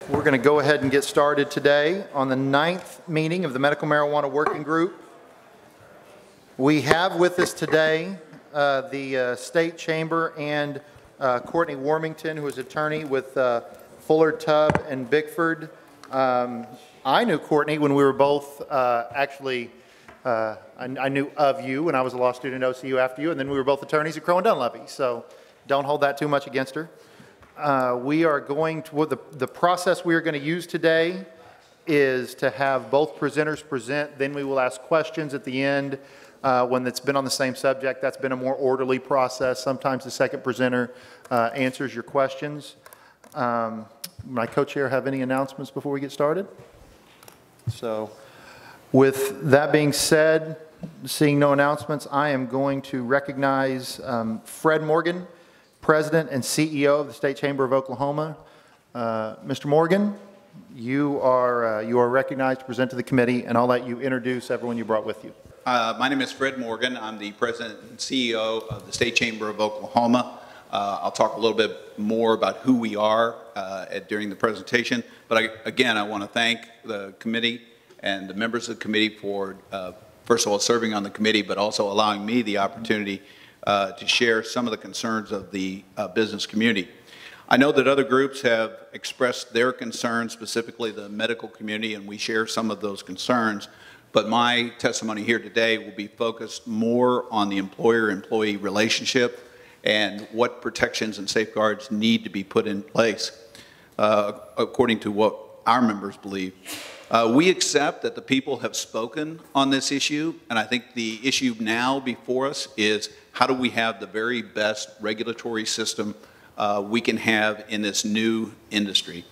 We're going to go ahead and get started today on the 9th meeting of the Medical Marijuana Working Group. We have with us today the State Chamber and Courtney Warmington, who is attorney with Fuller, Tubb, and Bickford. I knew Courtney when we were both I knew of you when I was a law student at OCU after you, and then we were both attorneys at Crowe and Dunlevy, so don't hold that too much against her. We are going to, the process we are going to use today is to have both presenters present, then we will ask questions at the end when it's been on the same subject. That's been a more orderly process. Sometimes the second presenter answers your questions. My co-chair have any announcements before we get started? So with that being said, seeing no announcements, I am going to recognize Fred Morgan, President and CEO of the State Chamber of Oklahoma. Mr. Morgan, you are recognized to present to the committee, and I'll let you introduce everyone you brought with you. My name is Fred Morgan. I'm the President and CEO of the State Chamber of Oklahoma. I'll talk a little bit more about who we are during the presentation, but again, I want to thank the committee and the members of the committee for, first of all, serving on the committee, but also allowing me the opportunity to share some of the concerns of the business community. I know that other groups have expressed their concerns, specifically the medical community, and we share some of those concerns, but my testimony here today will be focused more on the employer-employee relationship and what protections and safeguards need to be put in place according to what our members believe. We accept that the people have spoken on this issue, and I think the issue now before us is how do we have the very best regulatory system we can have in this new industry.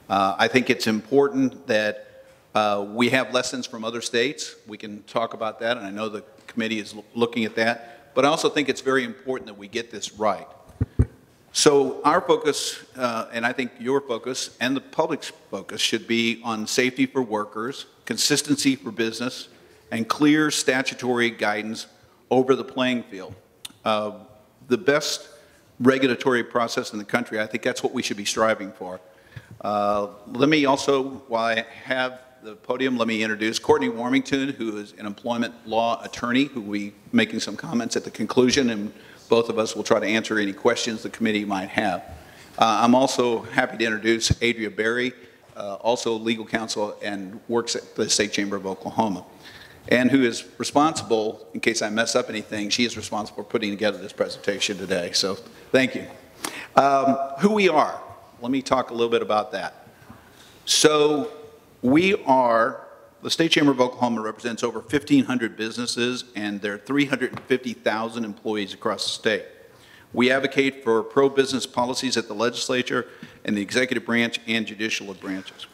I think it's important that we have lessons from other states. We can talk about that, and I know the committee is looking at that, but I also think it's very important that we get this right. So our focus, and I think your focus and the public's focus should be on safety for workers, consistency for business, and clear statutory guidance over the playing field. The best regulatory process in the country, I think that's what we should be striving for. Let me also, while I have the podium, let me introduce Courtney Warmington, who is an employment law attorney, who will be making some comments at the conclusion, and both of us will try to answer any questions the committee might have. I'm also happy to introduce Adria Berry, also legal counsel and works at the State Chamber of Oklahoma, and who is responsible, in case I mess up anything, she is responsible for putting together this presentation today. So thank you. Who we are, let me talk a little bit about that. So we are, the State Chamber of Oklahoma represents over 1,500 businesses, and there are 350,000 employees across the state. We advocate for pro-business policies at the legislature and the executive branch and judicial branches.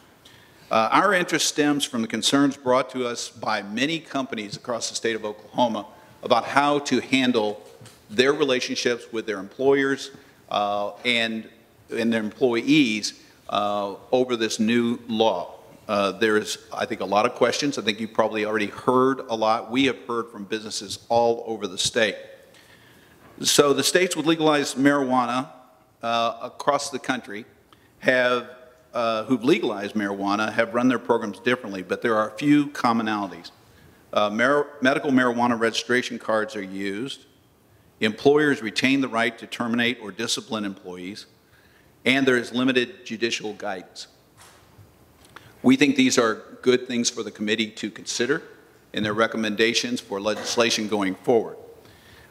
Our interest stems from the concerns brought to us by many companies across the state of Oklahoma about how to handle their relationships with their employers and their employees over this new law. There's, I think, a lot of questions. I think you've probably already heard a lot. We have heard from businesses all over the state. So the states with legalized marijuana across the country have, who've legalized marijuana, have run their programs differently, but there are a few commonalities. Medical marijuana registration cards are used. Employers retain the right to terminate or discipline employees, and there is limited judicial guidance. We think these are good things for the committee to consider in their recommendations for legislation going forward.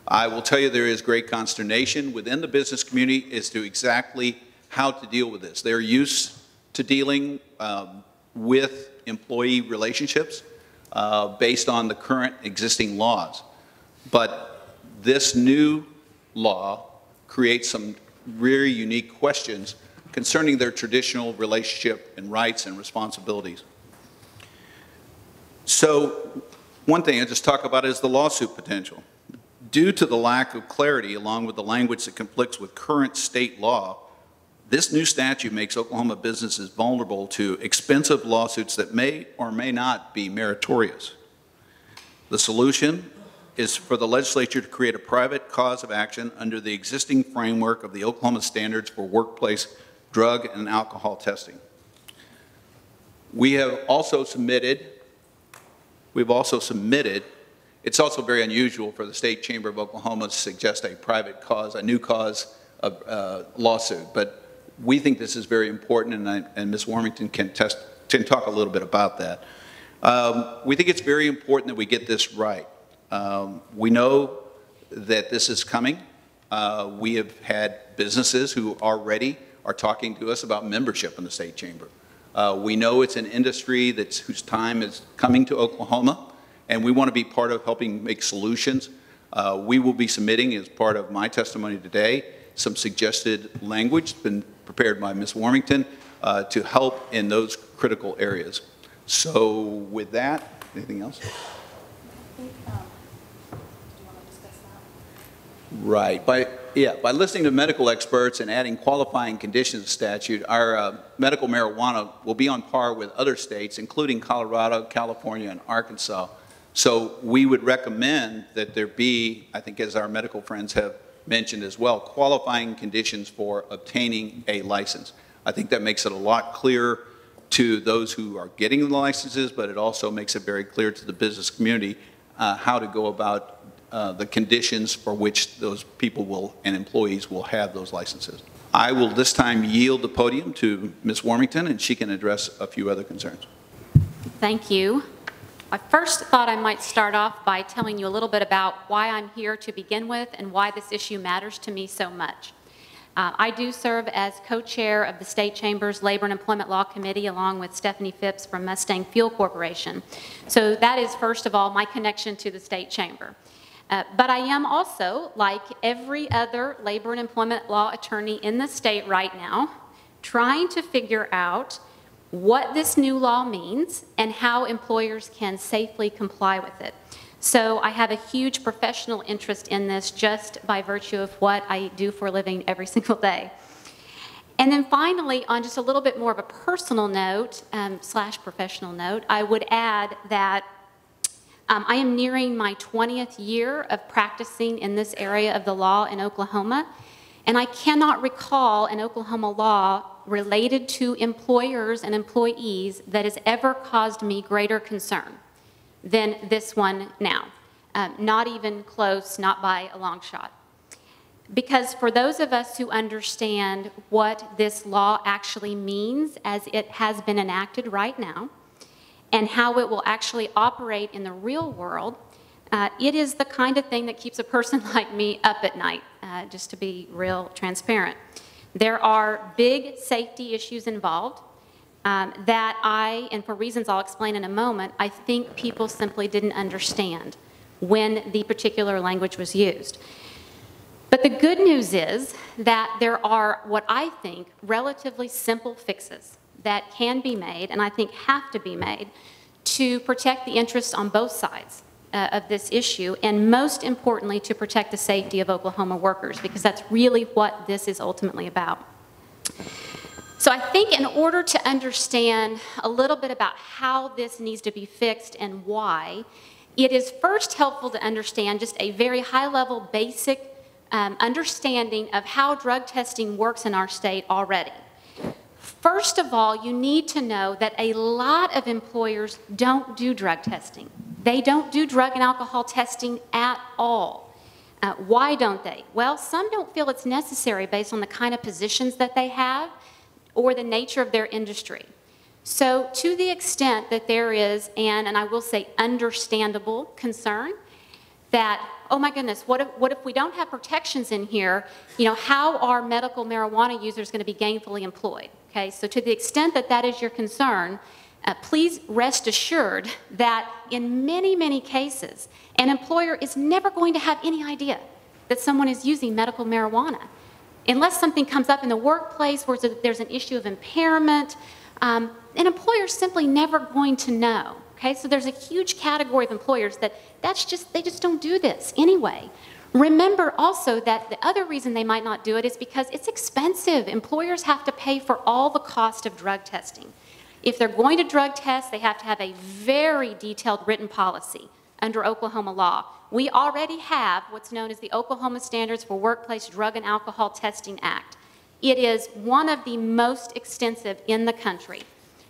I will tell you there is great consternation within the business community as to exactly how to deal with this. They're used to dealing with employee relationships based on the current existing laws. But this new law creates some very unique questions concerning their traditional relationship and rights and responsibilities. So one thing I just talk about is the lawsuit potential. Due to the lack of clarity along with the language that conflicts with current state law, this new statute makes Oklahoma businesses vulnerable to expensive lawsuits that may or may not be meritorious. The solution is for the legislature to create a private cause of action under the existing framework of the Oklahoma Standards for Workplace Drug and Alcohol Testing. We have also submitted, it's also very unusual for the State Chamber of Oklahoma to suggest a private cause, a new cause of lawsuit, but we think this is very important, and Ms. Warmington can talk a little bit about that. We think it's very important that we get this right. We know that this is coming. We have had businesses who already are talking to us about membership in the State Chamber. We know it's an industry whose time is coming to Oklahoma, and we want to be part of helping make solutions. We will be submitting, as part of my testimony today, some suggested language been prepared by Ms. Warmington to help in those critical areas. So with that, anything else? Right. By listening to medical experts and adding qualifying conditions statute, our medical marijuana will be on par with other states, including Colorado, California, and Arkansas. So we would recommend that there be, I think as our medical friends have mentioned as well, qualifying conditions for obtaining a license. I think that makes it a lot clearer to those who are getting the licenses, but it also makes it very clear to the business community how to go about the conditions for which those people and employees will have those licenses. I will this time yield the podium to Ms. Warmington, and she can address a few other concerns. Thank you. I first thought I might start off by telling you a little bit about why I'm here to begin with and why this issue matters to me so much. I do serve as co-chair of the State Chamber's Labor and Employment Law Committee along with Stephanie Phipps from Mustang Fuel Corporation. So that is, first of all, my connection to the State Chamber. But I am also, like every other labor and employment law attorney in the state right now, trying to figure out what this new law means and how employers can safely comply with it. So I have a huge professional interest in this just by virtue of what I do for a living every single day. And then finally, on just a little bit more of a personal note, slash professional note, I would add that I am nearing my 20th year of practicing in this area of the law in Oklahoma, and I cannot recall an Oklahoma law related to employers and employees that has ever caused me greater concern than this one now. Not even close, not by a long shot. Because for those of us who understand what this law actually means as it has been enacted right now, and how it will actually operate in the real world, it is the kind of thing that keeps a person like me up at night, just to be real transparent. There are big safety issues involved that and for reasons I'll explain in a moment, I think people simply didn't understand when the particular language was used. But the good news is that there are what I think relatively simple fixes that can be made, and I think have to be made, to protect the interests on both sides of this issue, and most importantly, to protect the safety of Oklahoma workers, because that's really what this is ultimately about. So I think in order to understand a little bit about how this needs to be fixed and why, it is first helpful to understand just a very high-level, basic understanding of how drug testing works in our state already. First of all, you need to know that a lot of employers don't do drug testing. They don't do drug and alcohol testing at all. Why don't they? Well, some don't feel it's necessary based on the kind of positions that they have or the nature of their industry. So to the extent that there is and I will say understandable concern that, oh my goodness, what if we don't have protections in here, how are medical marijuana users going to be gainfully employed? Okay, so to the extent that that is your concern, please rest assured that in many, many cases, an employer is never going to have any idea that someone is using medical marijuana. Unless something comes up in the workplace where there's an issue of impairment, an employer is simply never going to know. Okay, so there's a huge category of employers that they just don't do this anyway. Remember also that the other reason they might not do it is because it's expensive. Employers have to pay for all the cost of drug testing. If they're going to drug test, they have to have a very detailed written policy under Oklahoma law. We already have what's known as the Oklahoma Standards for Workplace Drug and Alcohol Testing Act. It is one of the most extensive in the country.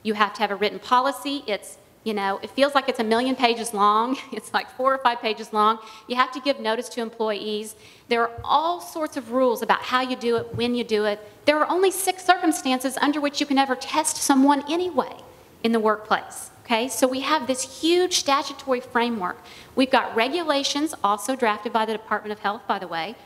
You have to have a written policy. It's, it feels like it's a million pages long. It's like 4 or 5 pages long. You have to give notice to employees. There are all sorts of rules about how you do it, when you do it. There are only 6 circumstances under which you can ever test someone anyway in the workplace. Okay, so we have this huge statutory framework. We've got regulations, also drafted by the Department of Health, by the way,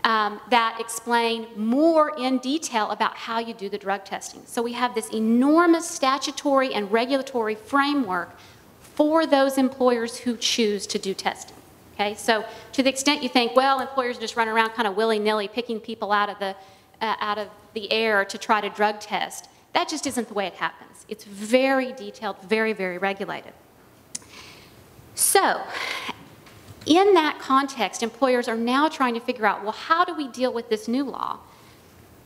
that explain more in detail about how you do the drug testing. So we have this enormous statutory and regulatory framework for those employers who choose to do testing. Okay, so to the extent you think, well, employers just run around kind of willy-nilly picking people out of the air to try to drug test, that just isn't the way it happens. It's very detailed, very, very regulated. So, in that context, employers are now trying to figure out, well, how do we deal with this new law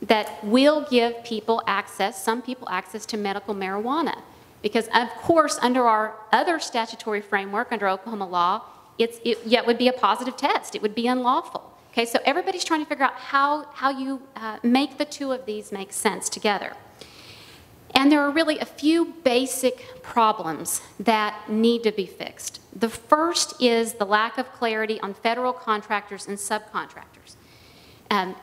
that will give people access, some people access to medical marijuana? Because, of course, under our other statutory framework, under Oklahoma law, it would be a positive test. It would be unlawful. Okay, so everybody's trying to figure out how you make the two of these make sense together. And there are really a few basic problems that need to be fixed. The first is the lack of clarity on federal contractors and subcontractors.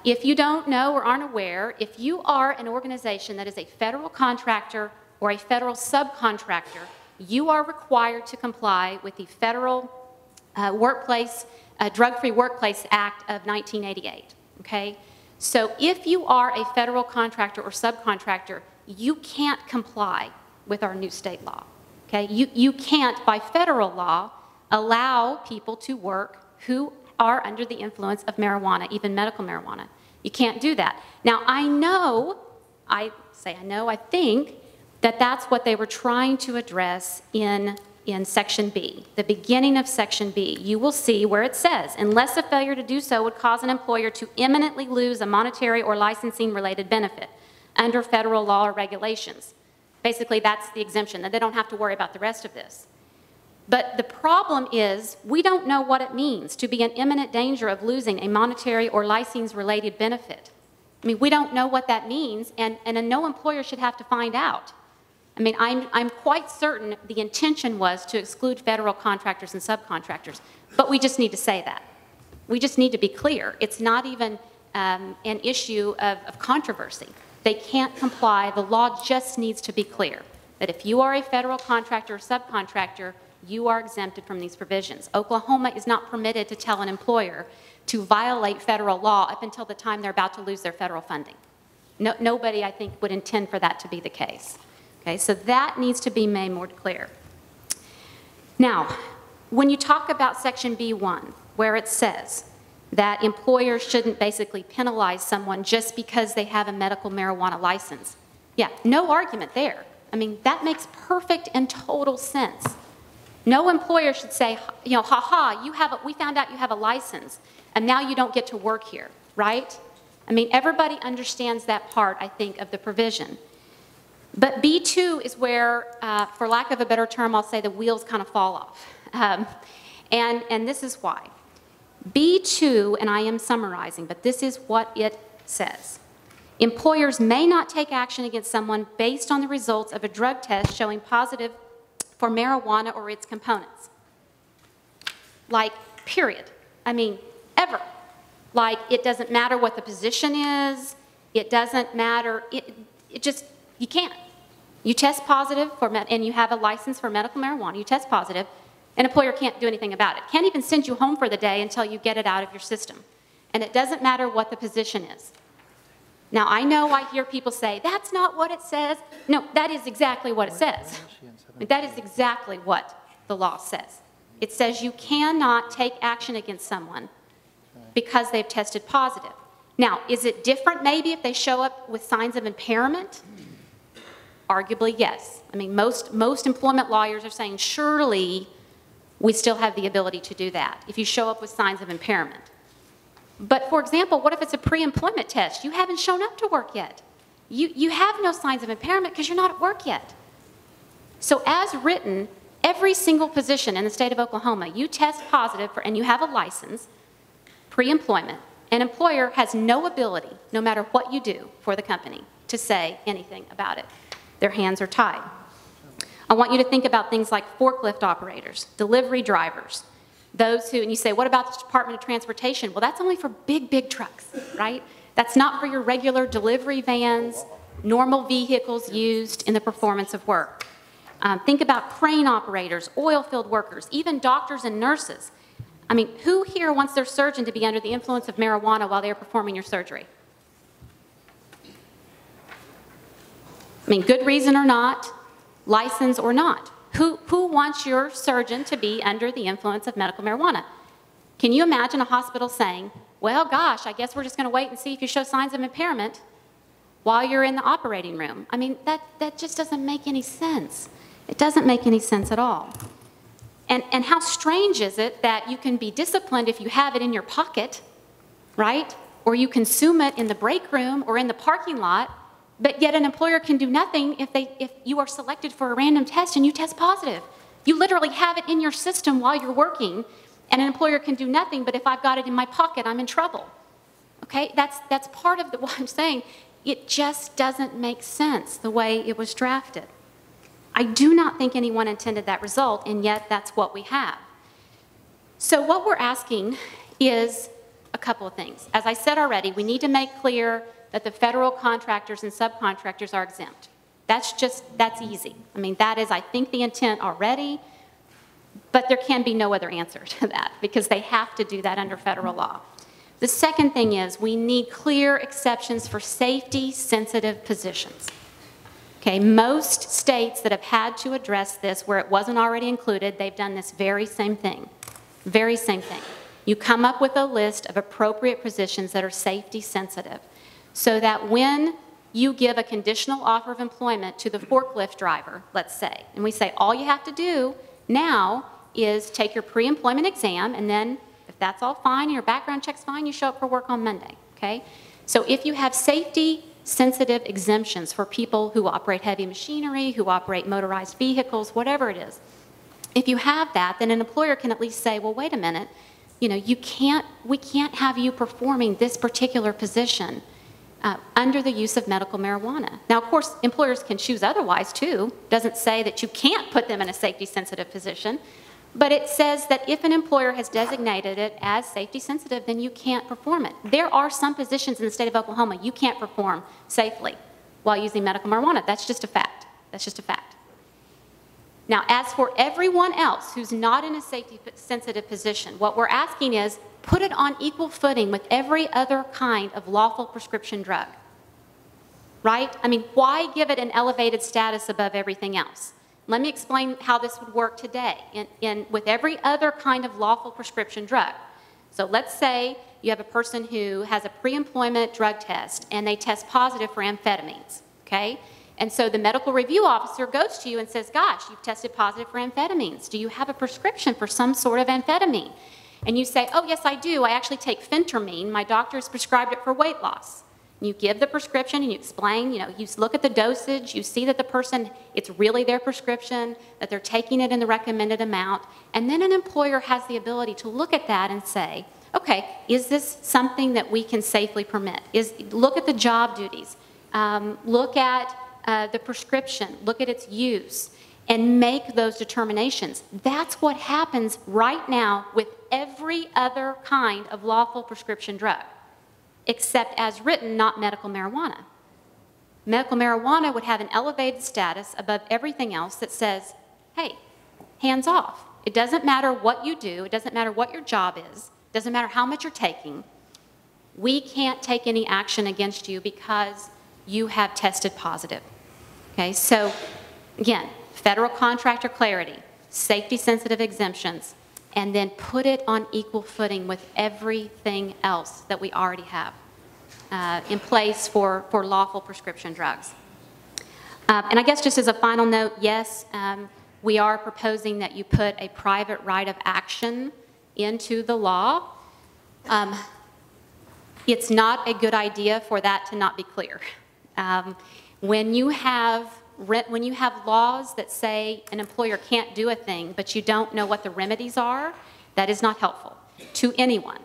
If you don't know or aren't aware, if you are an organization that is a federal contractor or a federal subcontractor, you are required to comply with the Federal Drug-Free Workplace Act of 1988. Okay? So if you are a federal contractor or subcontractor, you can't comply with our new state law. Okay? You can't, by federal law, allow people to work who are under the influence of marijuana, even medical marijuana. You can't do that. Now, I think that that's what they were trying to address in Section B, the beginning of Section B. You will see where it says, unless a failure to do so would cause an employer to imminently lose a monetary or licensing-related benefit under federal law or regulations. Basically, that's the exemption, that they don't have to worry about the rest of this. But the problem is, we don't know what it means to be in imminent danger of losing a monetary or license-related benefit. I mean, we don't know what that means, and no employer should have to find out. I mean, I'm quite certain the intention was to exclude federal contractors and subcontractors, but we just need to say that. We just need to be clear. It's not even an issue of controversy. They can't comply. The law just needs to be clear that if you are a federal contractor or subcontractor, you are exempted from these provisions. Oklahoma is not permitted to tell an employer to violate federal law up until the time they're about to lose their federal funding. Nobody, I think, would intend for that to be the case. Okay, so that needs to be made more clear. Now, when you talk about Section B1, where it says that employers shouldn't basically penalize someone just because they have a medical marijuana license. Yeah, no argument there. I mean, that makes perfect and total sense. No employer should say, we found out you have a license, and now you don't get to work here, right? I mean, everybody understands that part, I think, of the provision. But B2 is where, for lack of a better term, I'll say the wheels kind of fall off. And this is why. B2, and I am summarizing, but this is what it says. Employers may not take action against someone based on the results of a drug test showing positive for marijuana or its components. Like, period. I mean, ever. Like, it doesn't matter what the position is. It doesn't matter. You can't. You test positive and you have a license for medical marijuana. You test positive. An employer can't do anything about it. Can't even send you home for the day until you get it out of your system. And it doesn't matter what the position is. Now, I know I hear people say, that's not what it says. No, that is exactly what it says. That is exactly what the law says. It says you cannot take action against someone because they've tested positive. Now, is it different maybe if they show up with signs of impairment? Arguably, yes. I mean, most employment lawyers are saying, surely we still have the ability to do that if you show up with signs of impairment. But for example, what if it's a pre-employment test? You haven't shown up to work yet. You have no signs of impairment because you're not at work yet. So as written, every single position in the state of Oklahoma, you test positive and you have a license, pre-employment, an employer has no ability, no matter what you do for the company, to say anything about it. Their hands are tied. I want you to think about things like forklift operators, delivery drivers, those who, and you say, what about the Department of Transportation? Well, that's only for big, big trucks, right? That's not for your regular delivery vans, normal vehicles used in the performance of work. Think about crane operators, oil field workers, even doctors and nurses. I mean, who here wants their surgeon to be under the influence of marijuana while they're performing your surgery? I mean, good reason or not, license or not. Who wants your surgeon to be under the influence of medical marijuana? Can you imagine a hospital saying, well, gosh, I guess we're just going to wait and see if you show signs of impairment while you're in the operating room? I mean, that just doesn't make any sense. It doesn't make any sense at all. And how strange is it that you can be disciplined if you have it in your pocket, right? Or you consume it in the break room or in the parking lot, but yet an employer can do nothing if you are selected for a random test and you test positive. You literally have it in your system while you're working, and an employer can do nothing, but if I've got it in my pocket, I'm in trouble. Okay, that's part of what I'm saying. It just doesn't make sense the way it was drafted. I do not think anyone intended that result, and yet that's what we have. So what we're asking is a couple of things. As I said already, we need to make clear that the federal contractors and subcontractors are exempt. That's easy. I mean, that is, I think, the intent already, but there can be no other answer to that because they have to do that under federal law. The second thing is we need clear exceptions for safety-sensitive positions. Okay, most states that have had to address this where it wasn't already included, they've done this very same thing. Very same thing. You come up with a list of appropriate positions that are safety-sensitive so that when you give a conditional offer of employment to the forklift driver, let's say, and we say all you have to do now is take your pre-employment exam, and then if that's all fine and your background check's fine, you show up for work on Monday, okay? So if you have safety-sensitive exemptions for people who operate heavy machinery, who operate motorized vehicles, whatever it is, if you have that, then an employer can at least say, well, wait a minute, you know, we can't have you performing this particular position under the use of medical marijuana. Now, of course, employers can choose otherwise, too. Doesn't say that you can't put them in a safety-sensitive position, but it says that if an employer has designated it as safety-sensitive, then you can't perform it. There are some positions in the state of Oklahoma you can't perform safely while using medical marijuana. That's just a fact. That's just a fact. Now, as for everyone else who's not in a safety-sensitive position, what we're asking is put it on equal footing with every other kind of lawful prescription drug, right? I mean, why give it an elevated status above everything else? Let me explain how this would work today with every other kind of lawful prescription drug. So let's say you have a person who has a pre-employment drug test and they test positive for amphetamines, okay? And so the medical review officer goes to you and says, gosh, you've tested positive for amphetamines. Do you have a prescription for some sort of amphetamine? And you say, oh, yes, I do. I actually take phentermine. My doctor has prescribed it for weight loss. And you give the prescription and you explain, you know, you look at the dosage, you see that the person, it's really their prescription, that they're taking it in the recommended amount. And then an employer has the ability to look at that and say, okay, is this something that we can safely permit? Look at the job duties. Look at the prescription. Look at its use. And make those determinations. That's what happens right now with every other kind of lawful prescription drug, except as written, not medical marijuana. Medical marijuana would have an elevated status above everything else that says, hey, hands off. It doesn't matter what you do. It doesn't matter what your job is. It doesn't matter how much you're taking. We can't take any action against you because you have tested positive. Okay, so again, federal contractor clarity, safety-sensitive exemptions, and then put it on equal footing with everything else that we already have in place for lawful prescription drugs. And I guess just as a final note, yes, we are proposing that you put a private right of action into the law. It's not a good idea for that to not be clear. When you have laws that say an employer can't do a thing, but you don't know what the remedies are, that is not helpful to anyone.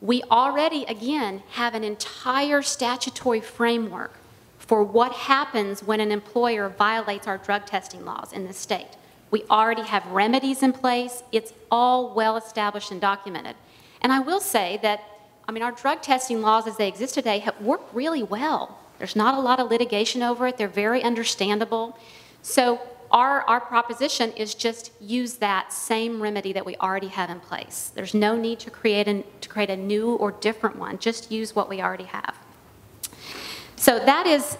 We already, again, have an entire statutory framework for what happens when an employer violates our drug testing laws in this state. We already have remedies in place. It's all well established and documented. And I will say that, our drug testing laws as they exist today have worked really well. There's not a lot of litigation over it. They're very understandable. So our proposition is just use that same remedy that we already have in place. There's no need to create a new or different one. Just use what we already have. So that is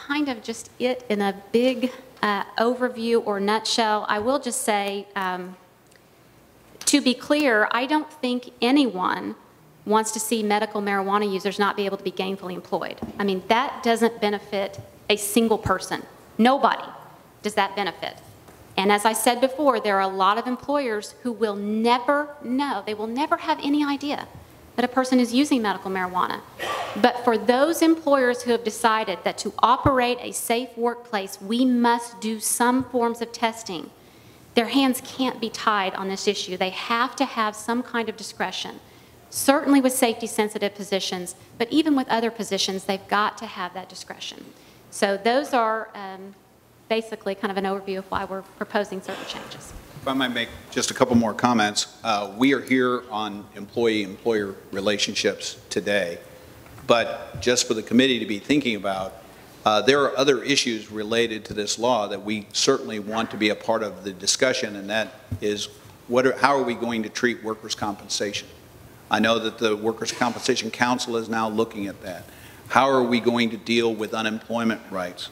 kind of just it in a big overview or nutshell. I will just say, to be clear, I don't think anyone wants to see medical marijuana users not be able to be gainfully employed. That doesn't benefit a single person. Nobody does that benefit. And as I said before, there are a lot of employers who will never know, they will never have any idea that a person is using medical marijuana. But for those employers who have decided that to operate a safe workplace, we must do some forms of testing, their hands can't be tied on this issue. They have to have some kind of discretion. Certainly with safety-sensitive positions, but even with other positions, they've got to have that discretion. So those are basically kind of an overview of why we're proposing certain changes. If I might make just a couple more comments. We are here on employee-employer relationships today, but just for the committee to be thinking about, there are other issues related to this law that we certainly want to be a part of the discussion, and that is how are we going to treat workers' compensation? I know that the Workers' Compensation Council is now looking at that. How are we going to deal with unemployment rights?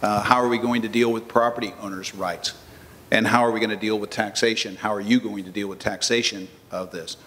How are we going to deal with property owners' rights? And how are we going to deal with taxation? How are you going to deal with taxation of this?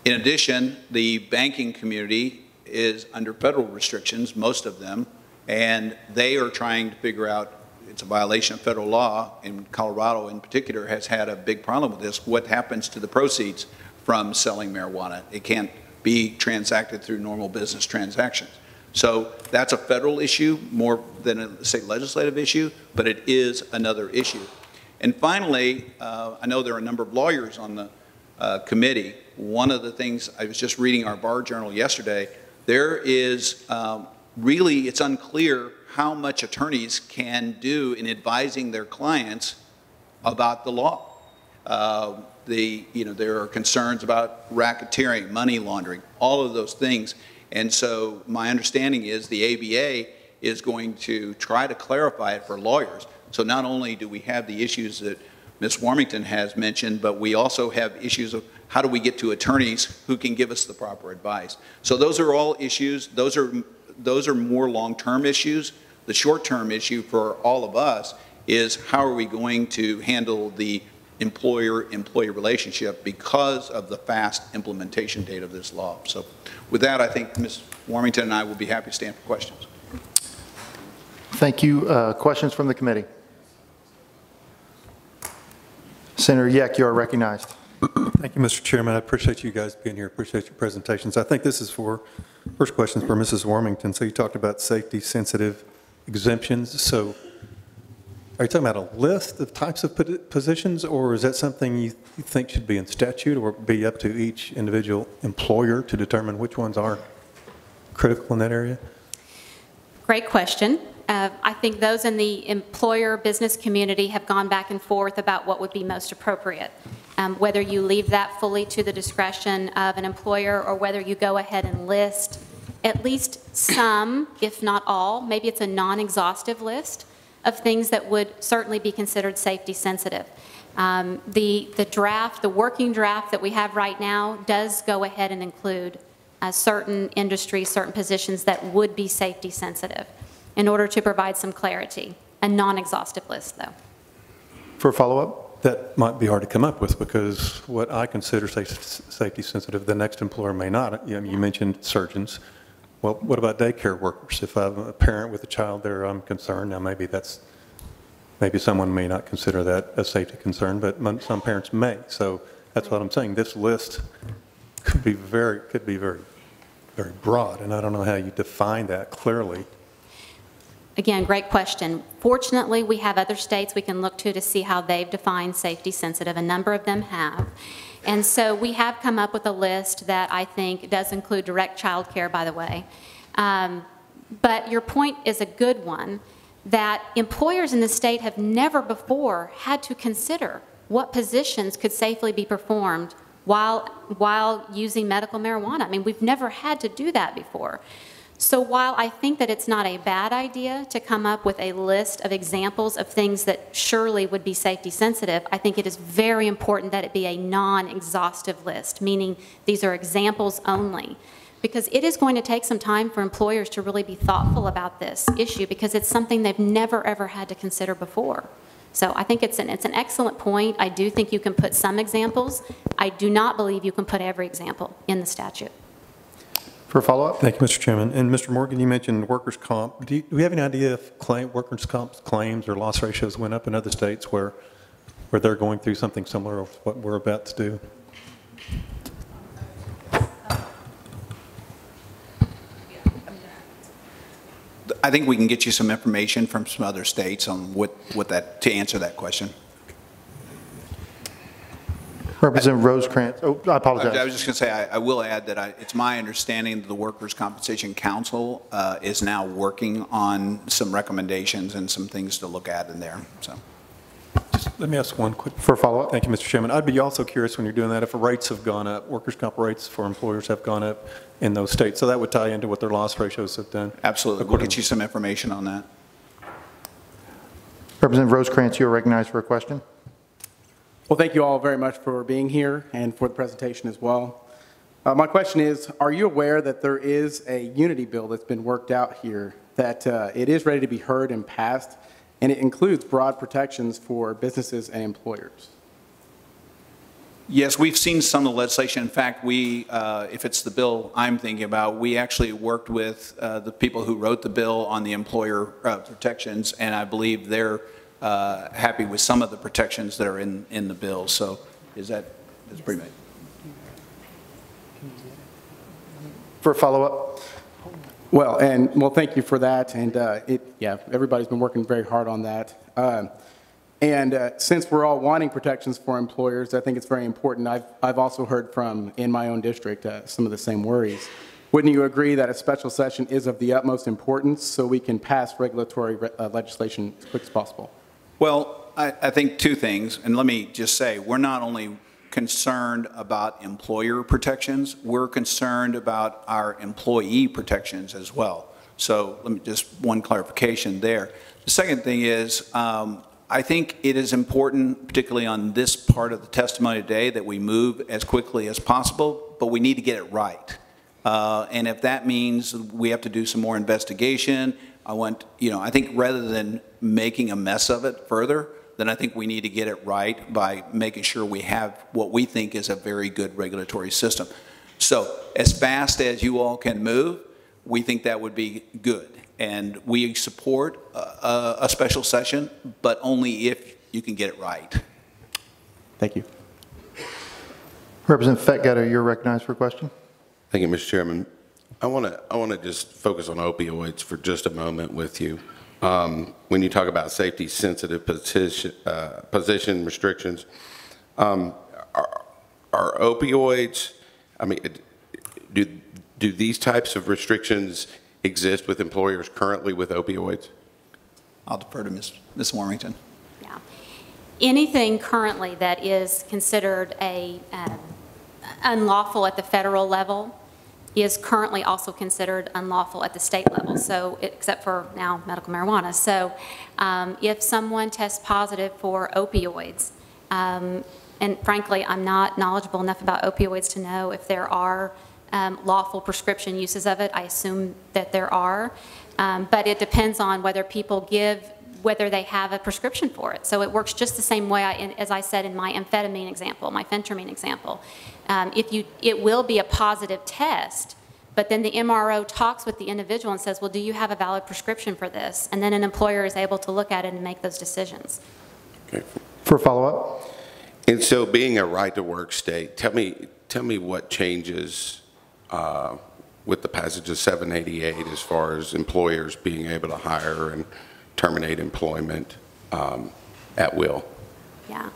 In addition, the banking community is under federal restrictions, most of them, and they are trying to figure out, it's a violation of federal law, and Colorado in particular has had a big problem with this. What happens to the proceeds from selling marijuana? It can't be transacted through normal business transactions. So that's a federal issue more than a state legislative issue, but it is another issue. And finally, I know there are a number of lawyers on the committee. One of the things, I was just reading our Bar Journal yesterday, there is really, it's unclear how much attorneys can do in advising their clients about the law. There are concerns about racketeering, money laundering, all of those things. And so my understanding is the ABA is going to try to clarify it for lawyers. So not only do we have the issues that Ms. Warmington has mentioned, but we also have issues of how do we get to attorneys who can give us the proper advice. So those are all issues. Those are more long-term issues. The short-term issue for all of us is how are we going to handle the employer-employee relationship because of the fast implementation date of this law. So with that, I think Ms. Warmington and I will be happy to stand for questions. Thank you. Questions from the committee? Senator Yek, you are recognized. Thank you, Mr. Chairman. I appreciate you guys being here. Appreciate your presentations. I think this is first question is for Mrs. Warmington. So you talked about safety-sensitive exemptions. So are you talking about a list of types of positions, or is that something you think should be in statute or be up to each individual employer to determine which ones are critical in that area? Great question. I think those in the employer business community have gone back and forth about what would be most appropriate. Whether you leave that fully to the discretion of an employer or whether you go ahead and list at least some, if not all, maybe it's a non-exhaustive list of things that would certainly be considered safety sensitive. The draft, the working draft that we have right now does go ahead and include certain industries, certain positions that would be safety sensitive in order to provide some clarity. A non-exhaustive list, though. For a follow-up? That might be hard to come up with because what I consider safety sensitive, the next employer may not. You mentioned surgeons. Well, what about daycare workers? If I'm a parent with a child there, I'm concerned. Now, maybe someone may not consider that a safety concern, but some parents may. So that's what I'm saying. This list could be very, very broad, and I don't know how you define that clearly. Again, great question. Fortunately, we have other states we can look to see how they've defined safety sensitive. A number of them have. And so we have come up with a list that I think does include direct child care, by the way. But your point is a good one, that employers in the state have never before had to consider what positions could safely be performed while using medical marijuana. I mean, we've never had to do that before. So while I think that it's not a bad idea to come up with a list of examples of things that surely would be safety sensitive, I think it is very important that it be a non-exhaustive list, meaning these are examples only. Because it is going to take some time for employers to really be thoughtful about this issue, because it's something they've never ever had to consider before. So I think it's an excellent point. I do think you can put some examples. I do not believe you can put every example in the statute. For a follow-up? Thank you, Mr. Chairman. And Mr. Morgan, you mentioned workers' comp. Do we have any idea if workers' comp claims or loss ratios went up in other states where they're going through something similar to what we're about to do? I think we can get you some information from some other states on to answer that question. Representative Rosecrans. Oh, I apologize. I was just going to say, I will add that it's my understanding that the Workers' Compensation Council is now working on some recommendations and some things to look at in there. So, Just let me ask one quick. For a follow-up? Thank you, Mr. Chairman. I'd be also curious when you're doing that if rates have gone up, workers' comp rates for employers have gone up in those states. So that would tie into what their loss ratios have done. absolutely. We'll get you some information on that. Representative Rosecrans, you are recognized for a question. Well, thank you all very much for being here and for the presentation as well. My question is, are you aware that there is a unity bill that's been worked out here, that it is ready to be heard and passed, and it includes broad protections for businesses and employers? Yes, we've seen some of the legislation. In fact, if it's the bill I'm thinking about, we actually worked with the people who wrote the bill on the employer protections, and I believe they're happy with some of the protections that are in the bill. So that's pretty much. For a follow-up? Well, thank you for that. And everybody's been working very hard on that. Since we're all wanting protections for employers, I think it's very important. I've also heard from, in my own district, some of the same worries. Wouldn't you agree that a special session is of the utmost importance so we can pass regulatory legislation as quick as possible? Well, I think two things, and let me just say, we're not only concerned about employer protections, we're concerned about our employee protections as well. So let me just one clarification there. The second thing is, I think it is important, particularly on this part of the testimony today, that we move as quickly as possible, but we need to get it right. And if that means we have to do some more investigation, I think rather than making a mess of it further, then I think we need to get it right by making sure we have what we think is a very good regulatory system. So as fast as you all can move, we think that would be good. And we support a special session, but only if you can get it right. Thank you. Representative Fettgetter, you're recognized for a question. Thank you, Mr. Chairman. I want to just focus on opioids for just a moment with you. When you talk about safety-sensitive position restrictions, are opioids? I mean, do these types of restrictions exist with employers currently with opioids? I'll defer to Ms. Warmington. Yeah. Anything currently that is considered unlawful at the federal level is currently also considered unlawful at the state level, so except for now medical marijuana. So if someone tests positive for opioids, and frankly I'm not knowledgeable enough about opioids to know if there are lawful prescription uses of it. I assume that there are, but it depends on whether whether they have a prescription for it. So it works just the same way as I said in my amphetamine example, my phentermine example. It will be a positive test, but then the MRO talks with the individual and says, well, do you have a valid prescription for this? And then an employer is able to look at it and make those decisions. Okay. For a follow-up? And so being a right-to-work state, tell me what changes with the passage of 788 as far as employers being able to hire and terminate employment at will. Yeah.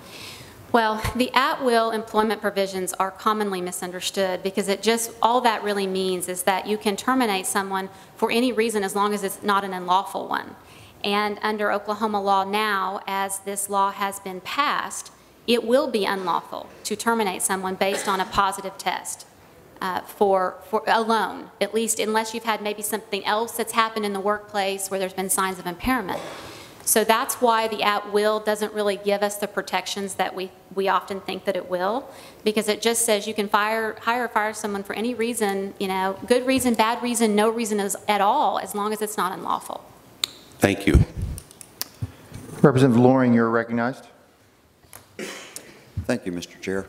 Well, the at-will employment provisions are commonly misunderstood because all that really means is that you can terminate someone for any reason as long as it's not an unlawful one. And under Oklahoma law now, as this law has been passed, it will be unlawful to terminate someone based on a positive test for alone, at least unless you've had maybe something else that's happened in the workplace where there's been signs of impairment. So that's why the at-will doesn't really give us the protections that we often think that it will, because it just says you can hire or fire someone for any reason, good reason, bad reason, no reason at all, as long as it's not unlawful. Thank you. Representative Loring, you're recognized. Thank you, Mr. Chair.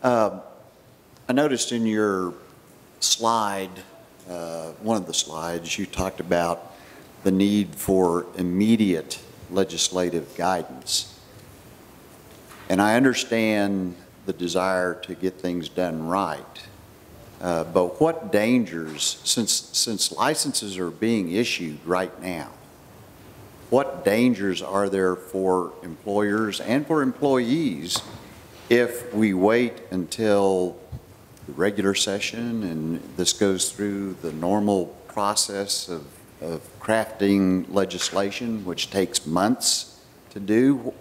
I noticed in your slide, one of the slides, you talked about the need for immediate legislative guidance. And I understand the desire to get things done right. But what dangers, since licenses are being issued right now, what dangers are there for employers and for employees if we wait until the regular session and this goes through the normal process of crafting legislation, which takes months to do?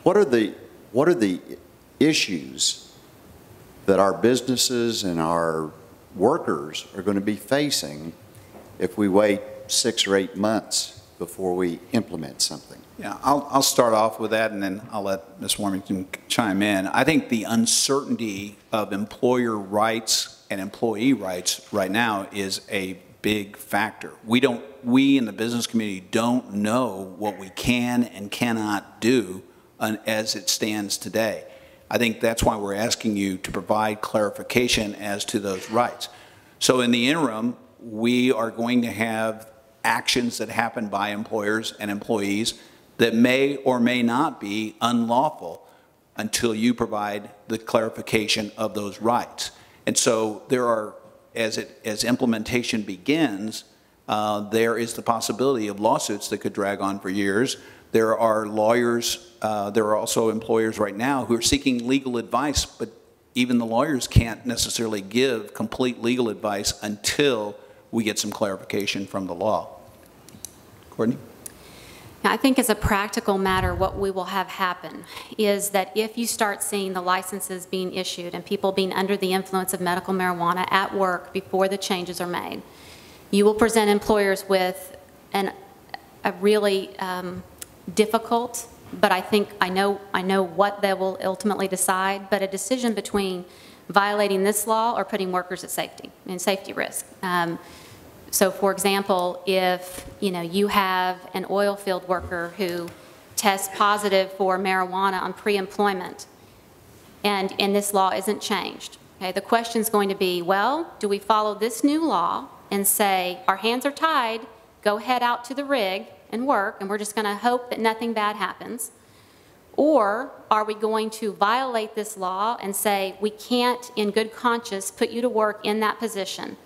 What are the issues that our businesses and our workers are going to be facing if we wait 6 or 8 months before we implement something? Yeah, I'll start off with that, and then I'll let Ms. Warmington chime in. I think the uncertainty of employer rights and employee rights right now is a big factor. We in the business community don't know what we can and cannot do as it stands today. I think that's why we're asking you to provide clarification as to those rights. So in the interim, we are going to have actions that happen by employers and employees that may or may not be unlawful until you provide the clarification of those rights. And so there are, as implementation begins, there is the possibility of lawsuits that could drag on for years. There are lawyers, there are also employers right now who are seeking legal advice, but even the lawyers can't necessarily give complete legal advice until we get some clarification from the law. Courtney? I think as a practical matter, what we will have happen is that if you start seeing the licenses being issued and people being under the influence of medical marijuana at work before the changes are made, you will present employers with a really difficult, but I know what they will ultimately decide, but a decision between violating this law or putting workers at safety risk. So for example, if you have an oil field worker who tests positive for marijuana on pre-employment and this law isn't changed, okay, the question is going to be, well, do we follow this new law and say our hands are tied, go head out to the rig and work, and we're just going to hope that nothing bad happens? Or are we going to violate this law and say we can't in good conscience put you to work in that position?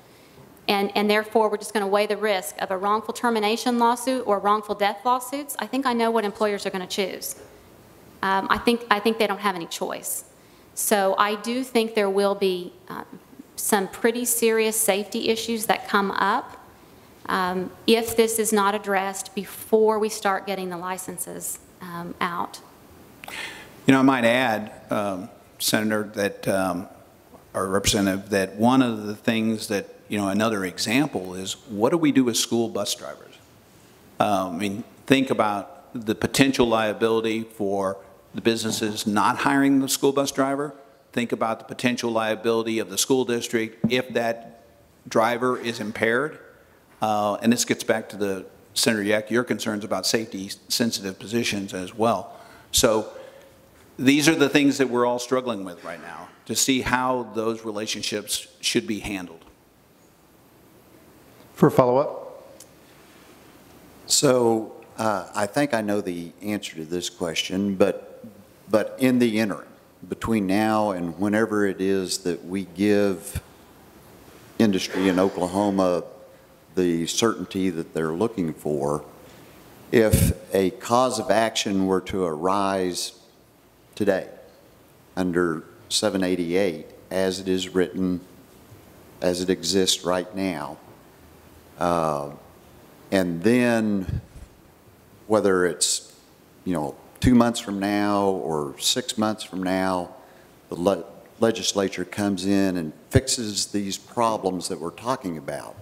And therefore, we're just going to weigh the risk of a wrongful termination lawsuit or wrongful death lawsuits? I think I know what employers are going to choose. I think they don't have any choice. So I do think there will be some pretty serious safety issues that come up if this is not addressed before we start getting the licenses out. I might add, Senator, that, or Representative, that one of the things that another example is, what do we do with school bus drivers? Think about the potential liability for the businesses not hiring the school bus driver. Think about the potential liability of the school district if that driver is impaired. And this gets back to Senator Yack, your concerns about safety-sensitive positions as well. So these are the things that we're all struggling with right now, to see how those relationships should be handled. For a follow-up. So I think I know the answer to this question, but in the interim, between now and whenever it is that we give industry in Oklahoma the certainty that they're looking for, if a cause of action were to arise today, under 788 as it is written, as it exists right now. And then whether it's, 2 months from now or 6 months from now, the legislature comes in and fixes these problems that we're talking about.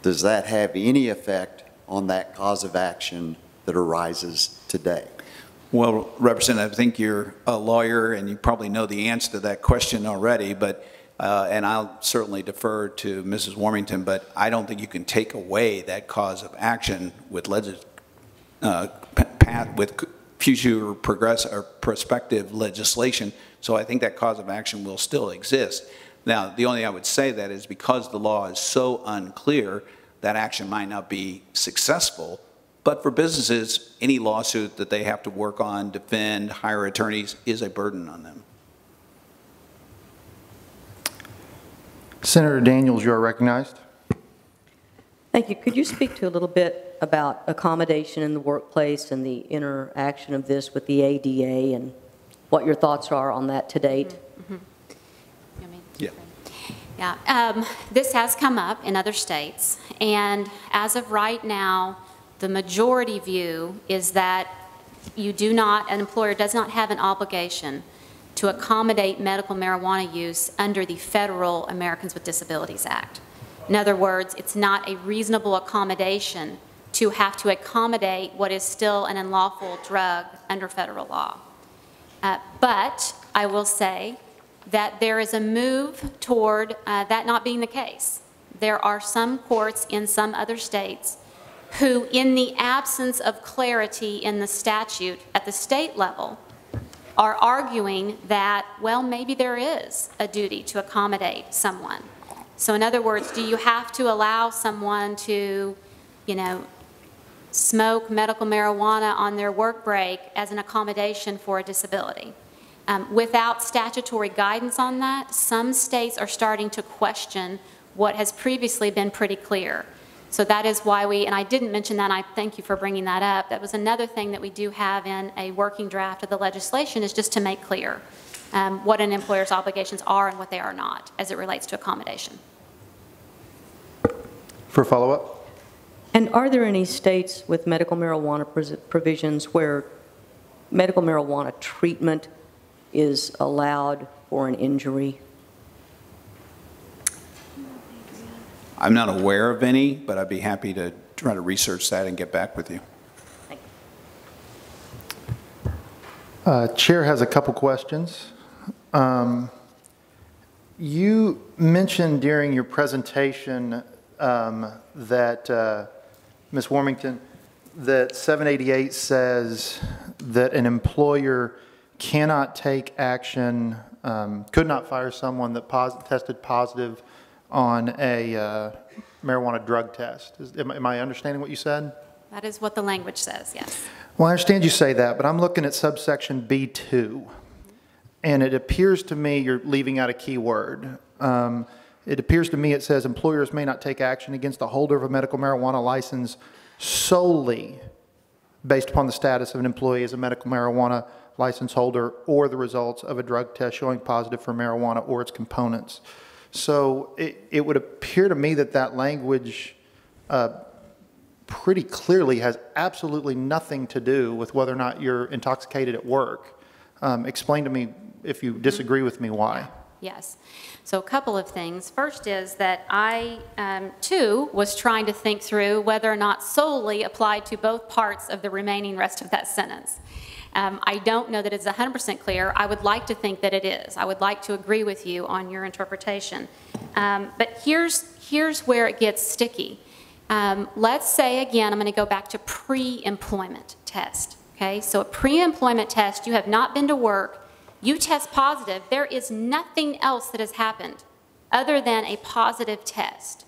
Does that have any effect on that cause of action that arises today? Well, Representative, I think you're a lawyer and you probably know the answer to that question already, but and I'll certainly defer to Mrs. Warmington, but I don't think you can take away that cause of action with future prospective legislation. So I think that cause of action will still exist. Now, the only thing I would say that is because the law is so unclear, that action might not be successful. But for businesses, any lawsuit that they have to work on, defend, hire attorneys is a burden on them. Senator Daniels, you are recognized. Thank you. Could you speak to a little bit about accommodation in the workplace and the interaction of this with the ADA and what your thoughts are on that to date? Yeah. Yeah, this has come up in other states, and as of right now, the majority view is that an employer does not have an obligation to accommodate medical marijuana use under the federal Americans with Disabilities Act. In other words, it's not a reasonable accommodation to have to accommodate what is still an unlawful drug under federal law. But I will say that there is a move toward that not being the case. There are some courts in some other states who, in the absence of clarity in the statute at the state level, are arguing that, well, maybe there is a duty to accommodate someone. So in other words, do you have to allow someone to, smoke medical marijuana on their work break as an accommodation for a disability? Without statutory guidance on that, some states are starting to question what has previously been pretty clear. So that is why and I didn't mention that, and I thank you for bringing that up. That was another thing that we do have in a working draft of the legislation, is just to make clear what an employer's obligations are and what they are not as it relates to accommodation. For follow-up? And are there any states with medical marijuana provisions where medical marijuana treatment is allowed for an injury? I'm not aware of any, but I'd be happy to try to research that and get back with you. Chair has a couple questions. You mentioned during your presentation that, Ms. Warmington, that 788 says that an employer cannot take action, could not fire someone that tested positive on a marijuana drug test. Am I understanding what you said? That is what the language says, yes. Well, I understand you say that, but I'm looking at subsection B2, and it appears to me you're leaving out a key word. It appears to me it says employers may not take action against the holder of a medical marijuana license solely based upon the status of an employee as a medical marijuana license holder or the results of a drug test showing positive for marijuana or its components. So it would appear to me that that language pretty clearly has absolutely nothing to do with whether or not you're intoxicated at work. Explain to me, if you disagree with me, why. Yes. So a couple of things. First is that I, too, was trying to think through whether or not solely applied to both parts of the remaining rest of that sentence. I don't know that it's 100% clear. I would like to think that it is. I would like to agree with you on your interpretation. But here's where it gets sticky. Let's say, again, I'm going to go back to pre-employment test. Okay? So a pre-employment test, you have not been to work, you test positive, there is nothing else that has happened other than a positive test.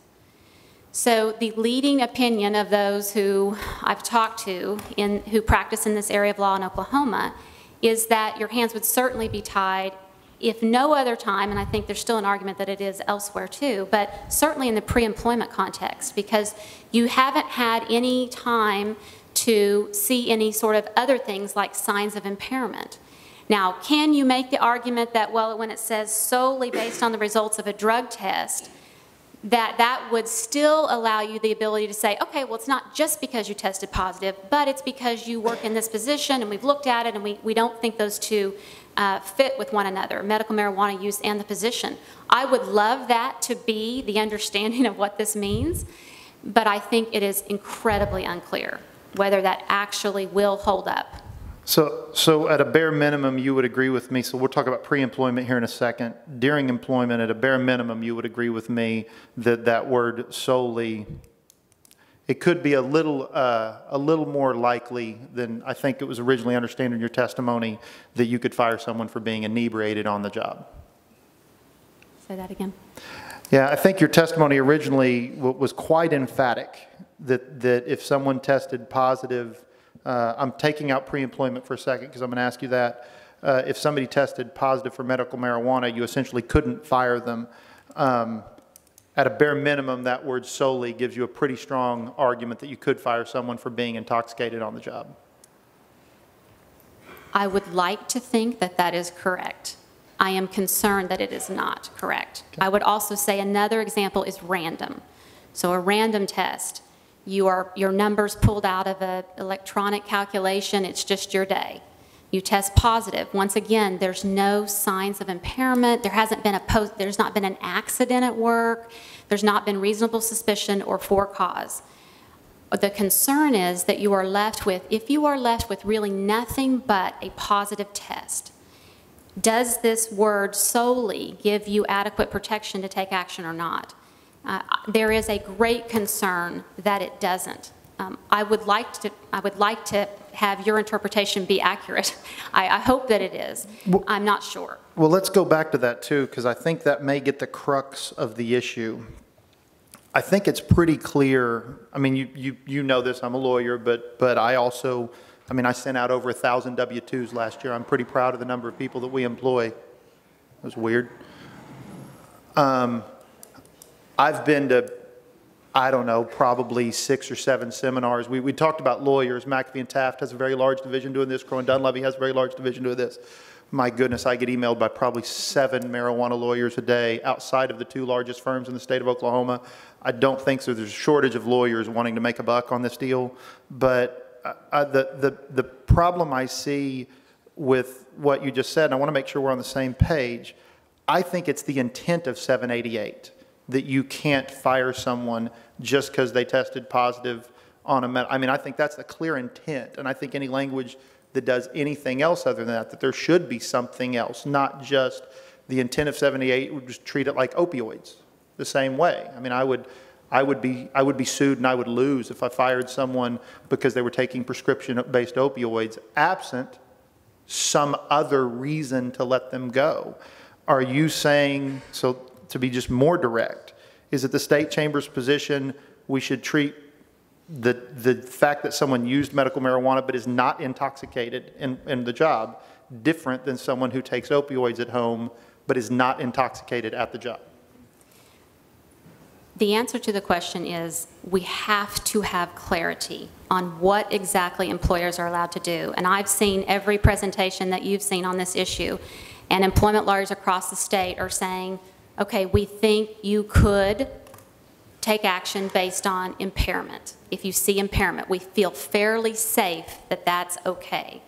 So the leading opinion of those who I've talked to who practice in this area of law in Oklahoma is that your hands would certainly be tied if no other time, and I think there's still an argument that it is elsewhere too, but certainly in the pre-employment context, because you haven't had any time to see any sort of other things like signs of impairment. Now, can you make the argument that, well, when it says solely based on the results of a drug test, that would still allow you the ability to say, okay, well, it's not just because you tested positive, but it's because you work in this position, and we've looked at it, and we don't think those two fit with one another, medical marijuana use and the position. I would love that to be the understanding of what this means, but I think it is incredibly unclear whether that actually will hold up. So at a bare minimum, you would agree with me, so we'll talk about pre-employment here in a second. During employment, at a bare minimum, you would agree with me that that word solely, it could be a little more likely than I think it was originally understood in your testimony that you could fire someone for being inebriated on the job. Say that again. Yeah, I think your testimony originally was quite emphatic that if someone tested positive, I'm taking out pre-employment for a second because I'm going to ask you that. If somebody tested positive for medical marijuana, you essentially couldn't fire them. At a bare minimum, that word solely gives you a pretty strong argument that you could fire someone for being intoxicated on the job. I would like to think that that is correct. I am concerned that it is not correct. Okay. I would also say another example is random. So a random test. Your numbers pulled out of an electronic calculation, it's just your day. You test positive. Once again, there's no signs of impairment. There's not been an accident at work. There's not been reasonable suspicion or for cause. The concern is that you are left with, if you are left with really nothing but a positive test, does this word solely give you adequate protection to take action or not? There is a great concern that it doesn't. I would like to have your interpretation be accurate. I hope that it is. Well, I'm not sure. Well, let's go back to that too, because I think that may get the crux of the issue. I think it's pretty clear. I mean, you know this. I'm a lawyer, but I also, I mean, I sent out over 1,000 W-2s last year. I'm pretty proud of the number of people that we employ. It was weird. I've been to, I don't know, probably 6 or 7 seminars. We talked about lawyers. McAfee and Taft has a very large division doing this. Crowe and Dunleavy has a very large division doing this. My goodness, I get emailed by probably 7 marijuana lawyers a day outside of the 2 largest firms in the state of Oklahoma. I don't think so. There's a shortage of lawyers wanting to make a buck on this deal. But the problem I see with what you just said, and I want to make sure we're on the same page, I think it's the intent of 788. That you can't fire someone just because they tested positive on I mean, I think that's the clear intent, and I think any language that does anything else other than that there should be something else, not just the intent of 788 would just treat it like opioids the same way. I mean, I would be sued and I would lose if I fired someone because they were taking prescription-based opioids, absent some other reason to let them go. Are you saying, so to be just more direct, is it the state chamber's position we should treat the fact that someone used medical marijuana but is not intoxicated in the job different than someone who takes opioids at home but is not intoxicated at the job? The answer to the question is we have to have clarity on what exactly employers are allowed to do. And I've seen every presentation that you've seen on this issue, and employment lawyers across the state are saying, okay, we think you could take action based on impairment. If you see impairment, we feel fairly safe that that's okay.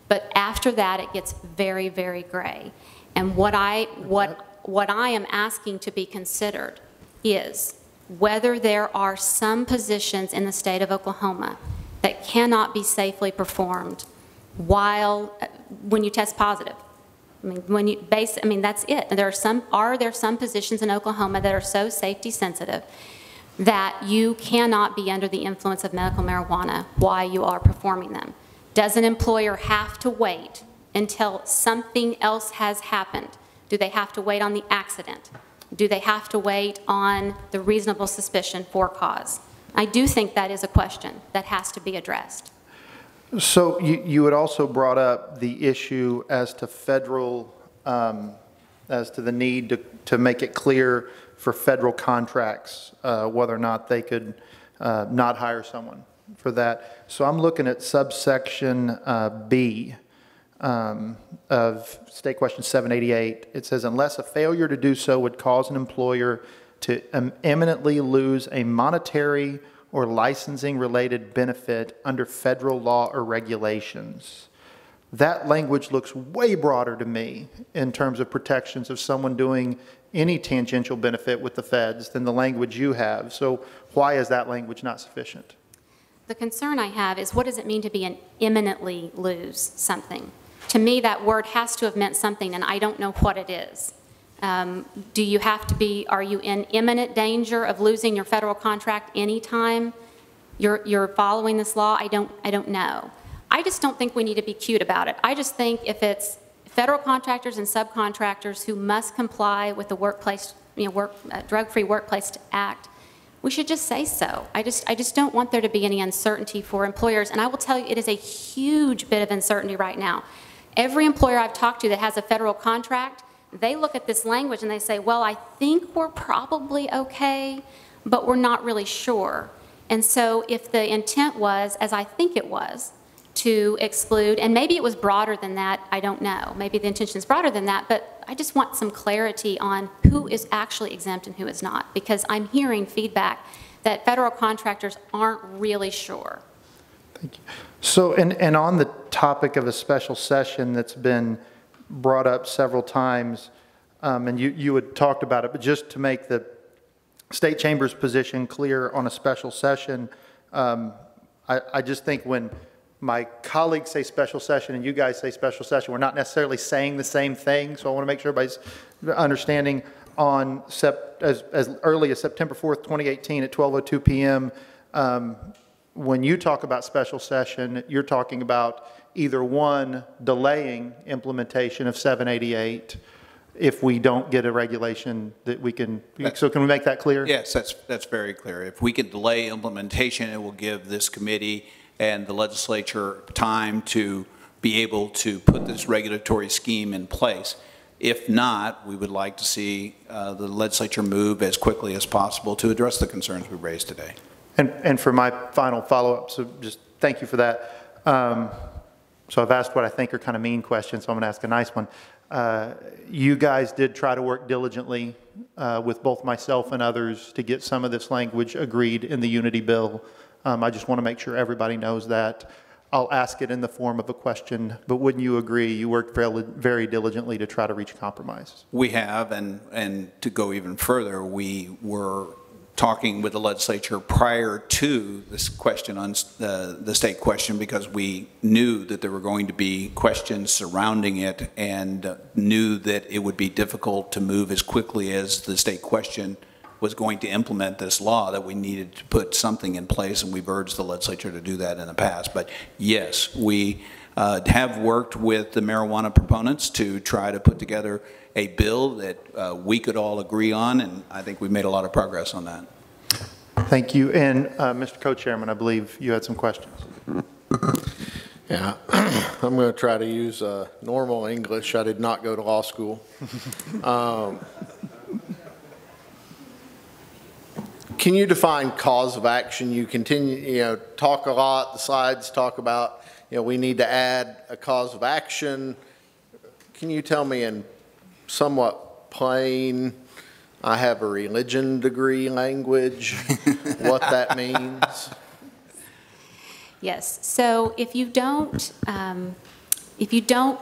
But after that, it gets very, very gray. And what I am asking to be considered is whether there are some positions in the state of Oklahoma that cannot be safely performed when you test positive. I mean, that's it. Are there some positions in Oklahoma that are so safety sensitive that you cannot be under the influence of medical marijuana while you are performing them? Does an employer have to wait until something else has happened? Do they have to wait on the accident? Do they have to wait on the reasonable suspicion for cause? I do think that is a question that has to be addressed. So you had also brought up the issue as to federal, as to the need to make it clear for federal contracts whether or not they could not hire someone for that. So I'm looking at subsection B. of State Question 788. It says, unless a failure to do so would cause an employer to imminently lose a monetary or licensing-related benefit under federal law or regulations. That language looks way broader to me in terms of protections of someone doing any tangential benefit with the feds than the language you have. So why is that language not sufficient? The concern I have is, what does it mean to be an imminently lose something? To me, that word has to have meant something, and I don't know what it is. Do you have to be, are you in imminent danger of losing your federal contract anytime you're following this law? I don't know. I just don't think we need to be cute about it. I just think if it's federal contractors and subcontractors who must comply with the workplace, Drug-Free Workplace Act, we should just say so. I just don't want there to be any uncertainty for employers. And I will tell you, it is a huge bit of uncertainty right now. Every employer I've talked to that has a federal contract, they look at this language and they say, well, I think we're probably okay, but we're not really sure. And so if the intent was, as I think it was, to exclude, and maybe it was broader than that, I don't know. Maybe the intention is broader than that, but I just want some clarity on who is actually exempt and who is not, because I'm hearing feedback that federal contractors aren't really sure. Thank you. So, and on the topic of a special session that's been brought up several times, and you had talked about it, but just to make the State Chamber's position clear on a special session, I just think when my colleagues say special session and you guys say special session, we're not necessarily saying the same thing, so I want to make sure everybody's understanding. On as early as September 4th, 2018 at 12:02 p.m., when you talk about special session, you're talking about either one, delaying implementation of 788 if we don't get a regulation that we can, so can we make that clear? Yes, that's very clear. If we can delay implementation, it will give this committee and the legislature time to be able to put this regulatory scheme in place. If not, we would like to see the legislature move as quickly as possible to address the concerns we raised today. And for my final follow-up, so just thank you for that. So I've asked what I think are kind of mean questions, so I'm going to ask a nice one. You guys did try to work diligently with both myself and others to get some of this language agreed in the Unity Bill. I just want to make sure everybody knows that. I'll ask it in the form of a question, but wouldn't you agree you worked very diligently to try to reach compromise? We have, and to go even further, we were talking with the legislature prior to this question on the state question, because we knew that there were going to be questions surrounding it and knew that it would be difficult to move as quickly as the state question was going to implement this law, that we needed to put something in place, and we've urged the legislature to do that in the past. But yes, we have worked with the marijuana proponents to try to put together a bill that we could all agree on, and I think we've made a lot of progress on that. Thank you. And Mr. Co-Chairman, I believe you had some questions. Yeah, I'm going to try to use normal English. I did not go to law school. Can you define cause of action? You continue, talk a lot. The slides talk about, we need to add a cause of action. Can you tell me in somewhat plain, I have a religion degree language, what that means? Yes. So if you don't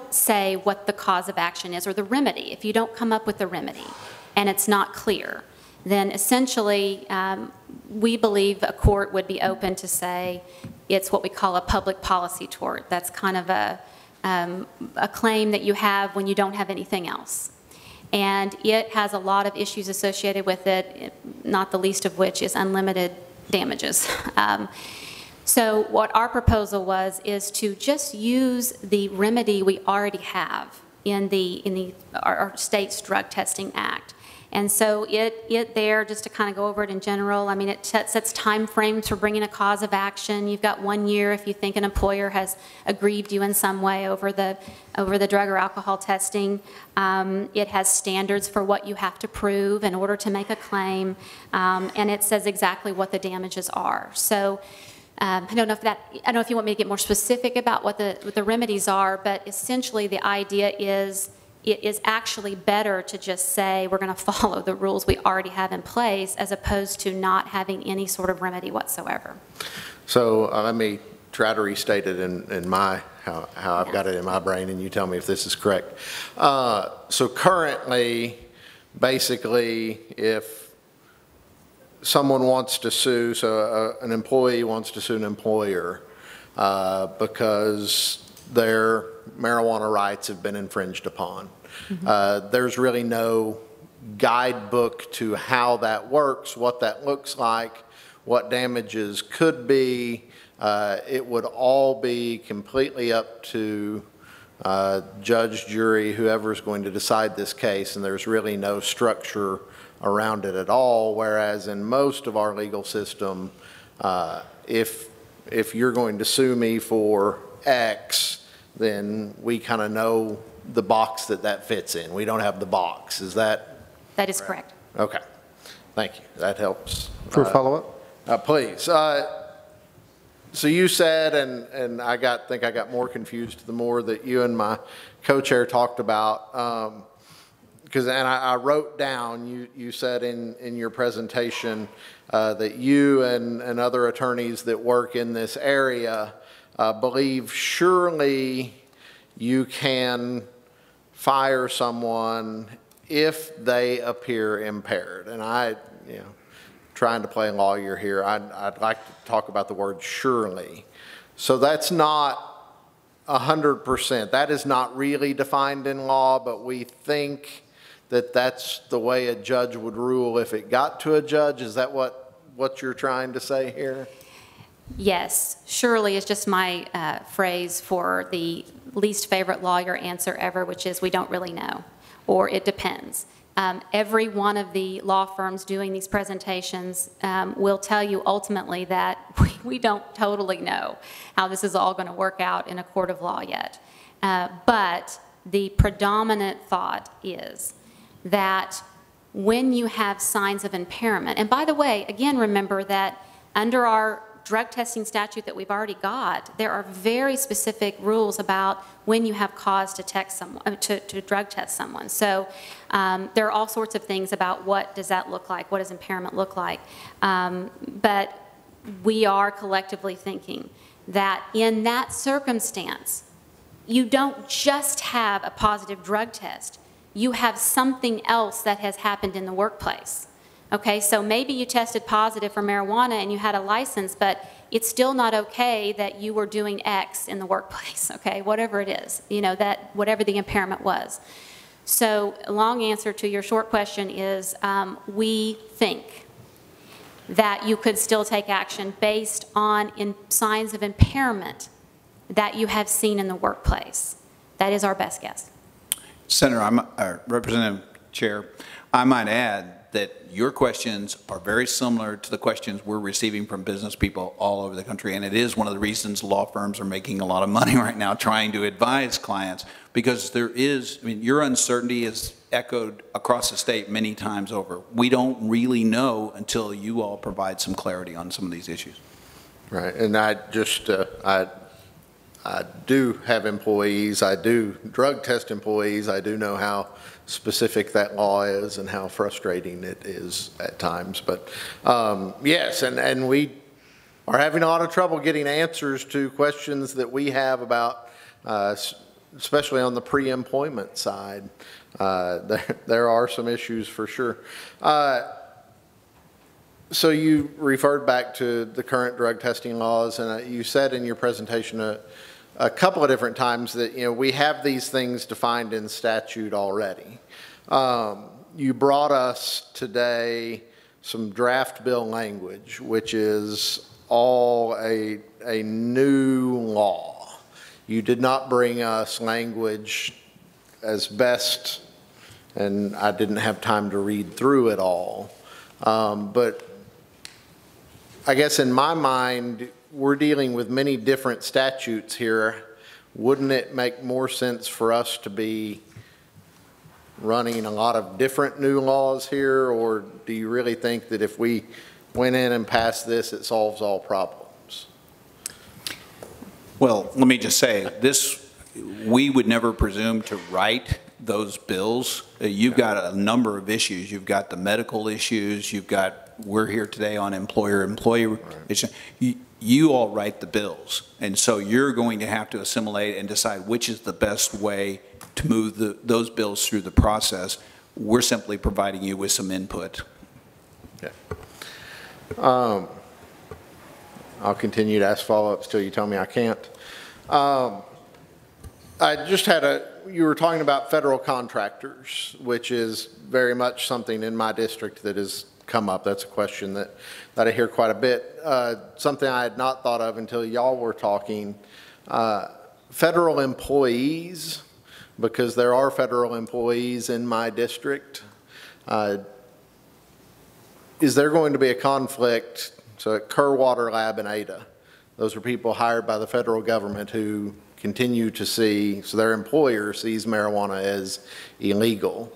say what the cause of action is or the remedy, if you don't come up with the remedy and it's not clear, then essentially we believe a court would be open to say it's what we call a public policy tort. That's kind of a claim that you have when you don't have anything else. And it has a lot of issues associated with it, not the least of which is unlimited damages. So what our proposal is to just use the remedy we already have in our state's Drug Testing Act. And so it there, just to kind of go over it in general, I mean, it sets time frames for bringing a cause of action. You've got 1 year if you think an employer has aggrieved you in some way over the drug or alcohol testing. It has standards for what you have to prove in order to make a claim, and it says exactly what the damages are. So I don't know if you want me to get more specific about what the remedies are, but essentially the idea is it is actually better to just say we're going to follow the rules we already have in place as opposed to not having any sort of remedy whatsoever. So let me try to restate it in my, how I've got it in my brain, and you tell me if this is correct. So currently, basically, if someone wants to sue, so an employee wants to sue an employer because their marijuana rights have been infringed upon. There's really no guidebook to how that works, what that looks like, what damages could be. It would all be completely up to judge, jury, whoever's going to decide this case, and there's really no structure around it at all, whereas in most of our legal system, if you're going to sue me for X, then we kind of know the box that fits in. We don't have the box. Is that? That is correct. Okay. Thank you. That helps. For a follow-up? Please. So you said, and I think I got more confused the more that you and my co-chair talked about, because I wrote down, you said in your presentation that you and other attorneys that work in this area believe surely you can fire someone if they appear impaired. And trying to play lawyer here, I'd like to talk about the word surely. So that's not 100%. That is not really defined in law, but we think that that's the way a judge would rule if it got to a judge. Is that what you're trying to say here? Yes, surely is just my phrase for the least favorite lawyer answer ever, which is we don't really know, or it depends. Every one of the law firms doing these presentations will tell you ultimately that we don't totally know how this is all going to work out in a court of law yet. But the predominant thought is that when you have signs of impairment, and by the way, again, remember that under our drug testing statute that we've already got, there are very specific rules about when you have cause to to drug test someone. So there are all sorts of things about what does that look like, what does impairment look like. But we are collectively thinking that in that circumstance, you don't just have a positive drug test, you have something else that has happened in the workplace. Okay, so maybe you tested positive for marijuana and you had a license, but it's still not okay that you were doing X in the workplace, okay, whatever it is, that whatever the impairment was. So a long answer to your short question is we think that you could still take action based on signs of impairment that you have seen in the workplace. That is our best guess. Senator, Representative Chair, I might add that your questions are very similar to the questions we're receiving from business people all over the country, and it is one of the reasons law firms are making a lot of money right now trying to advise clients, because there is, your uncertainty is echoed across the state many times over. We don't really know until you all provide some clarity on some of these issues. Right, and I do have employees, I do drug test employees, I do know how specific that law is and how frustrating it is at times. But yes, and we are having a lot of trouble getting answers to questions that we have about, especially on the pre-employment side. There are some issues for sure. So you referred back to the current drug testing laws, and you said in your presentation a couple of different times that we have these things defined in statute already. You brought us today some draft bill language, which is all a new law. You did not bring us language as best, and I didn't have time to read through it all. But I guess in my mind, we're dealing with many different statutes here. Wouldn't it make more sense for us to be running a lot of different new laws here, or do you really think that if we went in and passed this, it solves all problems? Well, let me just say, we would never presume to write those bills. You've got a number of issues. You've got the medical issues, we're here today on employer-employee issues. You all write the bills, and so you're going to have to assimilate and decide which is the best way to move those bills through the process. We're simply providing you with some input. Okay. I'll continue to ask follow-ups till you tell me I can't. I just you were talking about federal contractors, which is very much something in my district that has come up. That's a question that I hear quite a bit. Something I had not thought of until y'all were talking. Federal employees, because there are federal employees in my district. Is there going to be a conflict? So at Kerr Water Lab in Ada, those are people hired by the federal government who continue to see, so their employer sees marijuana as illegal.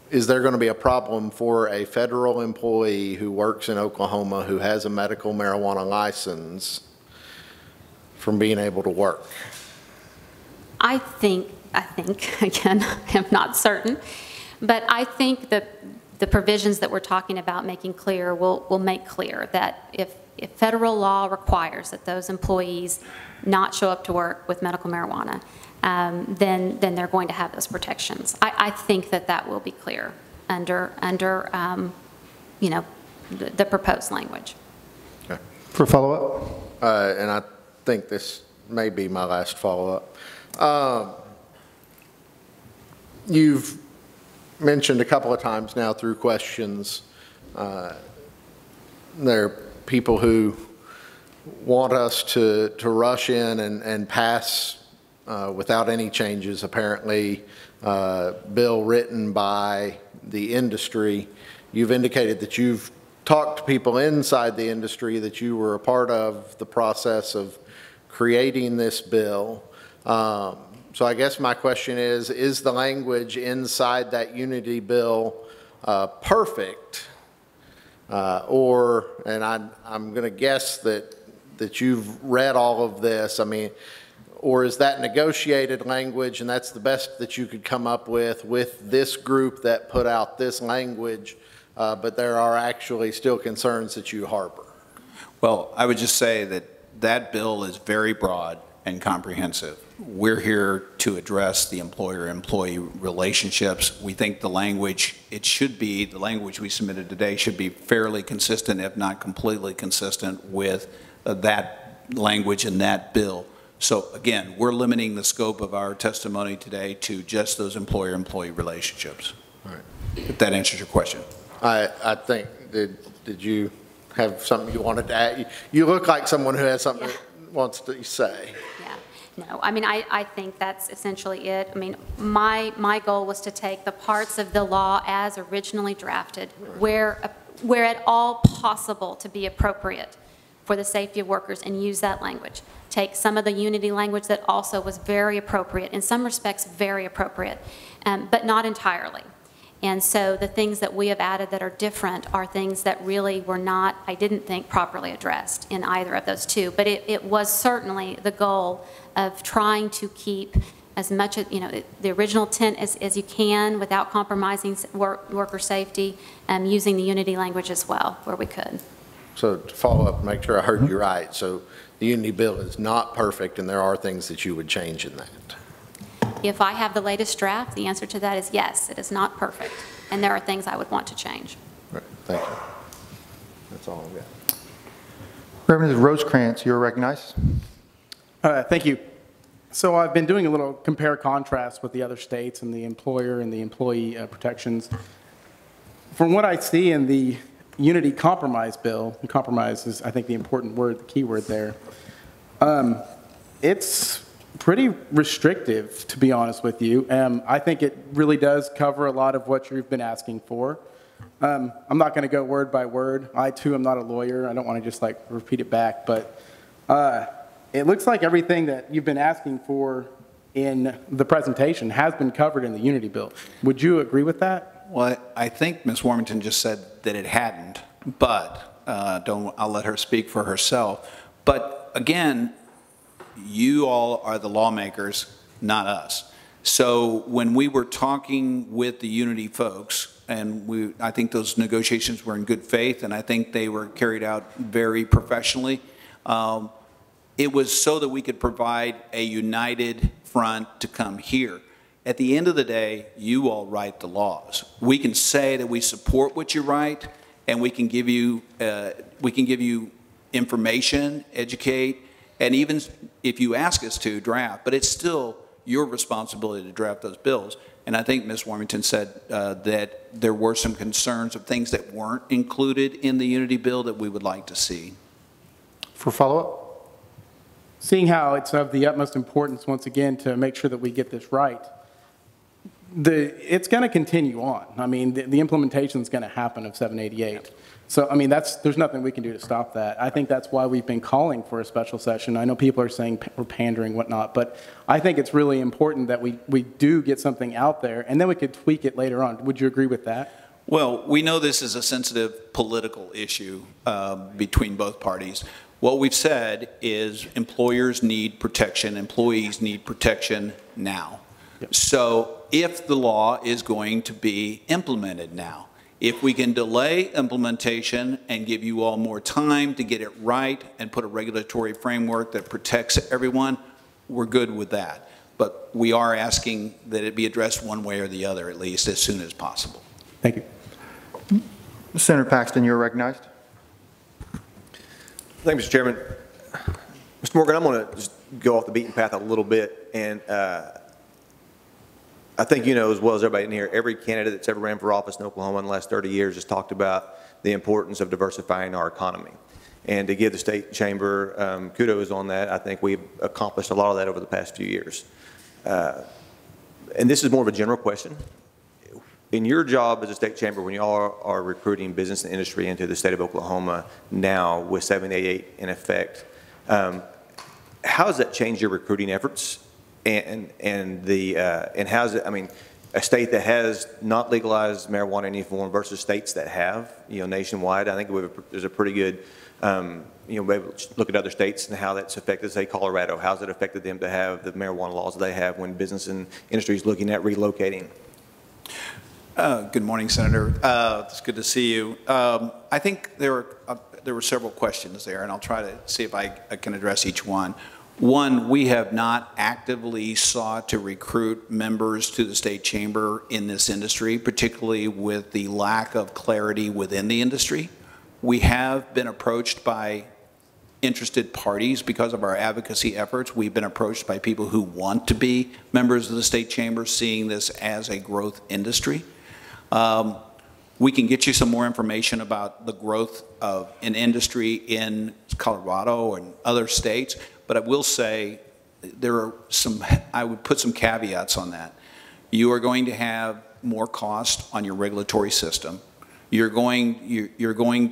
Is there going to be a problem for a federal employee who works in Oklahoma who has a medical marijuana license from being able to work? I think, again, I'm not certain, but I think that the provisions that we're talking about making clear will make clear that if federal law requires that those employees not show up to work with medical marijuana, then they're going to have those protections. I think that will be clear under the proposed language. Okay. For follow-up? And I think this may be my last follow-up. You've mentioned a couple of times now through questions, there are people who want us to rush in and pass without any changes, apparently, bill written by the industry. You've indicated that you've talked to people inside the industry, that you were a part of the process of creating this bill. So I guess my question is the language inside that unity bill perfect? And I'm going to guess that you've read all of this. I mean, or is that negotiated language and that's the best that you could come up with this group that put out this language, but there are actually still concerns that you harbor? Well, I would just say that bill is very broad and comprehensive. We're here to address the employer-employee relationships. We think the language we submitted today should be fairly consistent, if not completely consistent, with that language in that bill. So again, we're limiting the scope of our testimony today to just those employer-employee relationships. All right. If that answers your question. I think, did you have something you wanted to add? You look like someone who has something that wants to say. No, I mean, I think that's essentially it. I mean, my goal was to take the parts of the law as originally drafted, where at all possible to be appropriate for the safety of workers, and use that language. Take some of the unity language that also was very appropriate, in some respects very appropriate, but not entirely. And so the things that we have added that are different are things that really were not, I didn't think, properly addressed in either of those two. But it was certainly the goal of trying to keep as much of, the original intent as you can without compromising worker safety, using the unity language as well where we could. So to follow up, make sure I heard you right. So the unity bill is not perfect and there are things that you would change in that. If I have the latest draft, the answer to that is yes, it is not perfect. And there are things I would want to change. Right, thank you. That's all I've got. Representative Rosecrans, you're recognized. Thank you. So I've been doing a little compare-contrast with the other states and the employer and the employee protections. From what I see in the Unity Compromise Bill, and compromise is, I think, the important word, the key word there, it's pretty restrictive, to be honest with you. I think it really does cover a lot of what you've been asking for. I'm not going to go word by word. I, too, am not a lawyer. I don't want to just, repeat it back. But it looks like everything that you've been asking for in the presentation has been covered in the Unity Bill. Would you agree with that? Well, I think Ms. Warmington just said that it hadn't, but I'll let her speak for herself. But again, you all are the lawmakers, not us. So when we were talking with the Unity folks, and I think those negotiations were in good faith, and I think they were carried out very professionally. It was so that we could provide a united front to come here. At the end of the day, you all write the laws. We can say that we support what you write, and we can give you information, educate, and even if you ask us to, draft. But it's still your responsibility to draft those bills. And I think Ms. Warmington said that there were some concerns of things that weren't included in the Unity bill that we would like to see. For follow-up? Seeing how it's of the utmost importance, once again, to make sure that we get this right, it's going to continue on. I mean, the implementation is going to happen of 788. So, I mean, there's nothing we can do to stop that. I think that's why we've been calling for a special session. I know people are saying we're pandering, whatnot, but I think it's really important that we do get something out there, and then we could tweak it later on. Would you agree with that? Well, we know this is a sensitive political issue between both parties. What we've said is employers need protection, employees need protection now. Yep. So if the law is going to be implemented now, if we can delay implementation and give you all more time to get it right and put a regulatory framework that protects everyone, we're good with that. But we are asking that it be addressed one way or the other, at least as soon as possible. Thank you. Senator Paxton, you're recognized. Thank you, Mr. Chairman. Mr. Morgan, I'm going to just go off the beaten path a little bit, and I think you know as well as everybody in here, every candidate that's ever ran for office in Oklahoma in the last 30 years has talked about the importance of diversifying our economy. And to give the state chamber kudos on that, I think we've accomplished a lot of that over the past few years. And this is more of a general question. In your job as a state chamber, when you all are recruiting business and industry into the state of Oklahoma now with 788 in effect, how has that changed your recruiting efforts? And how's it, I mean, a state that has not legalized marijuana in any form versus states that have, nationwide, I think there's a pretty good, maybe look at other states and how that's affected, say, Colorado. How's it affected them to have the marijuana laws they have when business and industry is looking at relocating? Good morning, Senator. It's good to see you. I think there were several questions there, and I'll try to see if I can address each one. One, we have not actively sought to recruit members to the state chamber in this industry, particularly with the lack of clarity within the industry. We have been approached by interested parties because of our advocacy efforts. We've been approached by people who want to be members of the state chamber, seeing this as a growth industry. We can get you some more information about the growth of an industry in Colorado and other states, but I will say there are I would put some caveats on that. You are going to have more cost on your regulatory system. You're going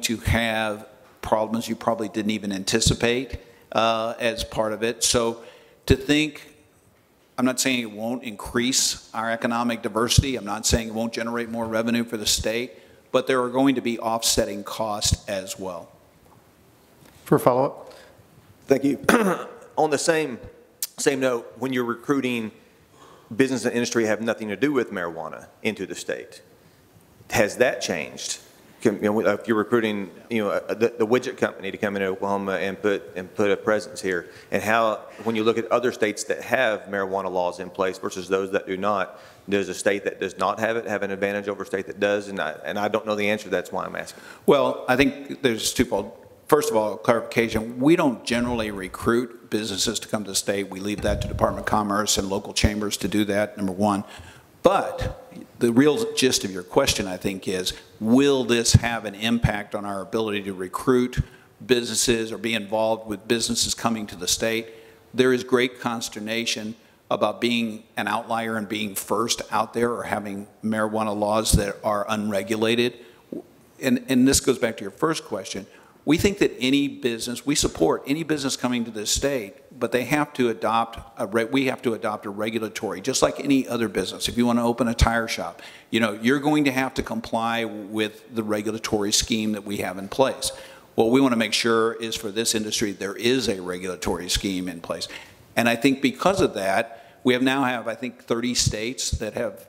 to have problems you probably didn't even anticipate as part of it. So to think, I'm not saying it won't increase our economic diversity. I'm not saying it won't generate more revenue for the state, but there are going to be offsetting costs as well. For a follow-up? Thank you. On the same note, when you're recruiting business and industry have nothing to do with marijuana into the state, has that changed? If you're recruiting, the widget company to come into Oklahoma and put a presence here, and how, when you look at other states that have marijuana laws in place versus those that do not, does a state that does not have it have an advantage over a state that does? And I don't know the answer. That's why I'm asking. Well, I think there's twofold. First of all, clarification, we don't generally recruit businesses to come to the state. We leave that to Department of Commerce and local chambers to do that, number one. But the real gist of your question, I think, is will this have an impact on our ability to recruit businesses or be involved with businesses coming to the state? There is great consternation about being an outlier and being first out there or having marijuana laws that are unregulated. And this goes back to your first question. We think that we support any business coming to this state, but they have to we have to adopt a regulatory, just like any other business. If you want to open a tire shop, you're going to have to comply with the regulatory scheme that we have in place. what we want to make sure is for this industry, there is a regulatory scheme in place. And I think because of that, we now have, I think, 30 states that have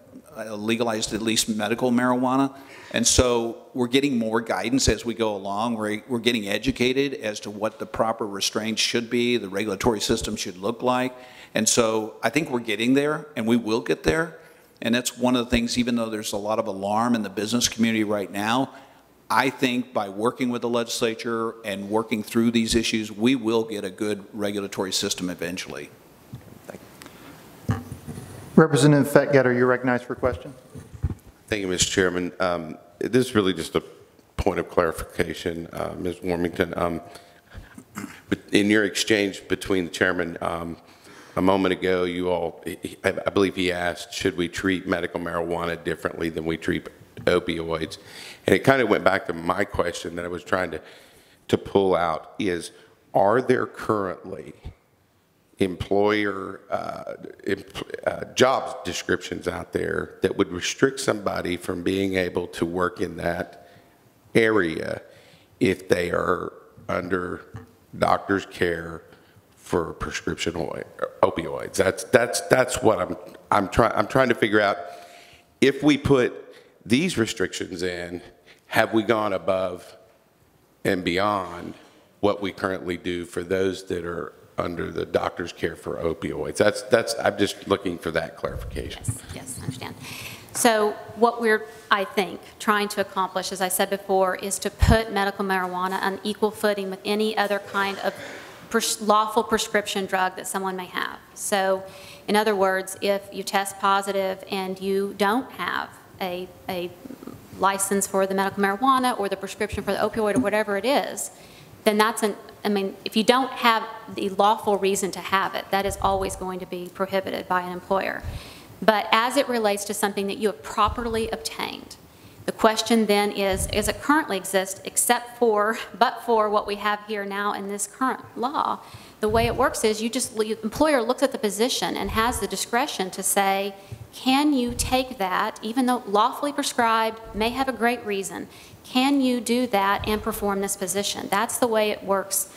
legalized at least medical marijuana. And so we're getting more guidance as we go along. We're getting educated as to what the proper restraints should be, the regulatory system should look like. And so I think we're getting there, and we will get there. And that's one of the things, even though there's a lot of alarm in the business community right now, I think by working with the legislature and working through these issues, we will get a good regulatory system eventually. Representative Fettgetter, you're recognized for a question. Thank you, Mr. Chairman. This is really just a point of clarification, Ms. Warmington. In your exchange between the chairman a moment ago, I believe he asked, should we treat medical marijuana differently than we treat opioids? And it kind of went back to my question that I was trying to pull out is, are there currently employer job descriptions out there that would restrict somebody from being able to work in that area if they are under doctor's care for prescription opioids? That's what I'm trying to figure out. If we put these restrictions in, have we gone above and beyond what we currently do for those that are under the doctor's care for opioids? I'm just looking for that clarification. Yes, I understand. So what we're, I think, trying to accomplish, as I said before, is to put medical marijuana on equal footing with any other kind of lawful prescription drug that someone may have. So in other words, if you test positive and you don't have a license for the medical marijuana or the prescription for the opioid or whatever it is, then that's if you don't have the lawful reason to have it, that is always going to be prohibited by an employer. But as it relates to something that you have properly obtained, the question then is it currently exist but for what we have here now in this current law? The way it works is the employer looks at the position and has the discretion to say, can you take that, even though lawfully prescribed, may have a great reason, can you do that and perform this position? That's the way it works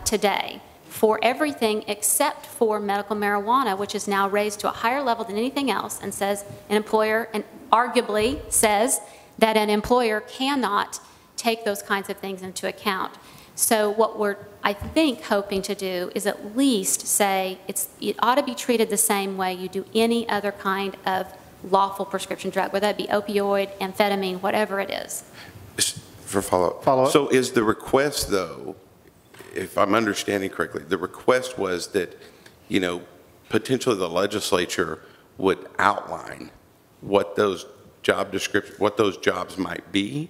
today for everything except for medical marijuana, which is now raised to a higher level than anything else, and says an employer, and arguably says that an employer cannot take those kinds of things into account. So what we're, I think, hoping to do is at least say it ought to be treated the same way you do any other kind of lawful prescription drug, whether that be opioid, amphetamine, whatever it is. For follow-up. So is the request, though, if I'm understanding correctly, the request was that, potentially the legislature would outline what those job descriptions, what those jobs might be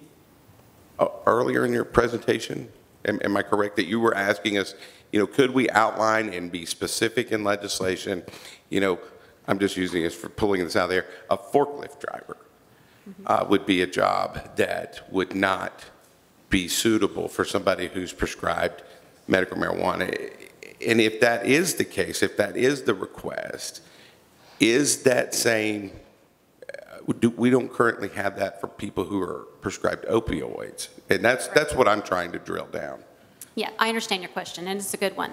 earlier in your presentation? Am I correct that you were asking us, could we outline and be specific in legislation? I'm just using this for pulling this out there. A forklift driver would be a job that would not be suitable for somebody who's prescribed medical marijuana. And if that is the case, if that is the request, is that saying we don't currently have that for people who are prescribed opioids? And that's what I'm trying to drill down. Yeah, I understand your question, and it's a good one.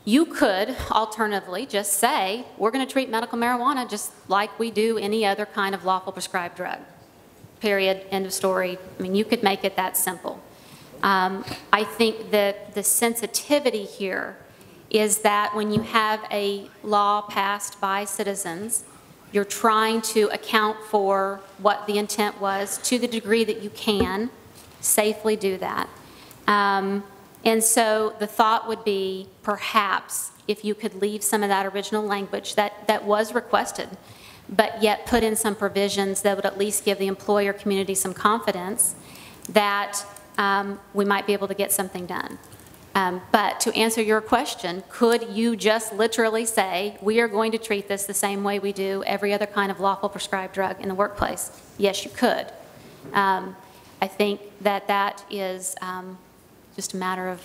You could alternatively just say, we're going to treat medical marijuana just like we do any other kind of lawful prescribed drug. Period, end of story. You could make it that simple. I think that the sensitivity here is that when you have a law passed by citizens, you're trying to account for what the intent was to the degree that you can safely do that. And so the thought would be perhaps if you could leave some of that original language that was requested, but yet put in some provisions that would at least give the employer community some confidence that we might be able to get something done. But to answer your question, could you just literally say, we are going to treat this the same way we do every other kind of lawful prescribed drug in the workplace? Yes, you could. I think that is just a matter of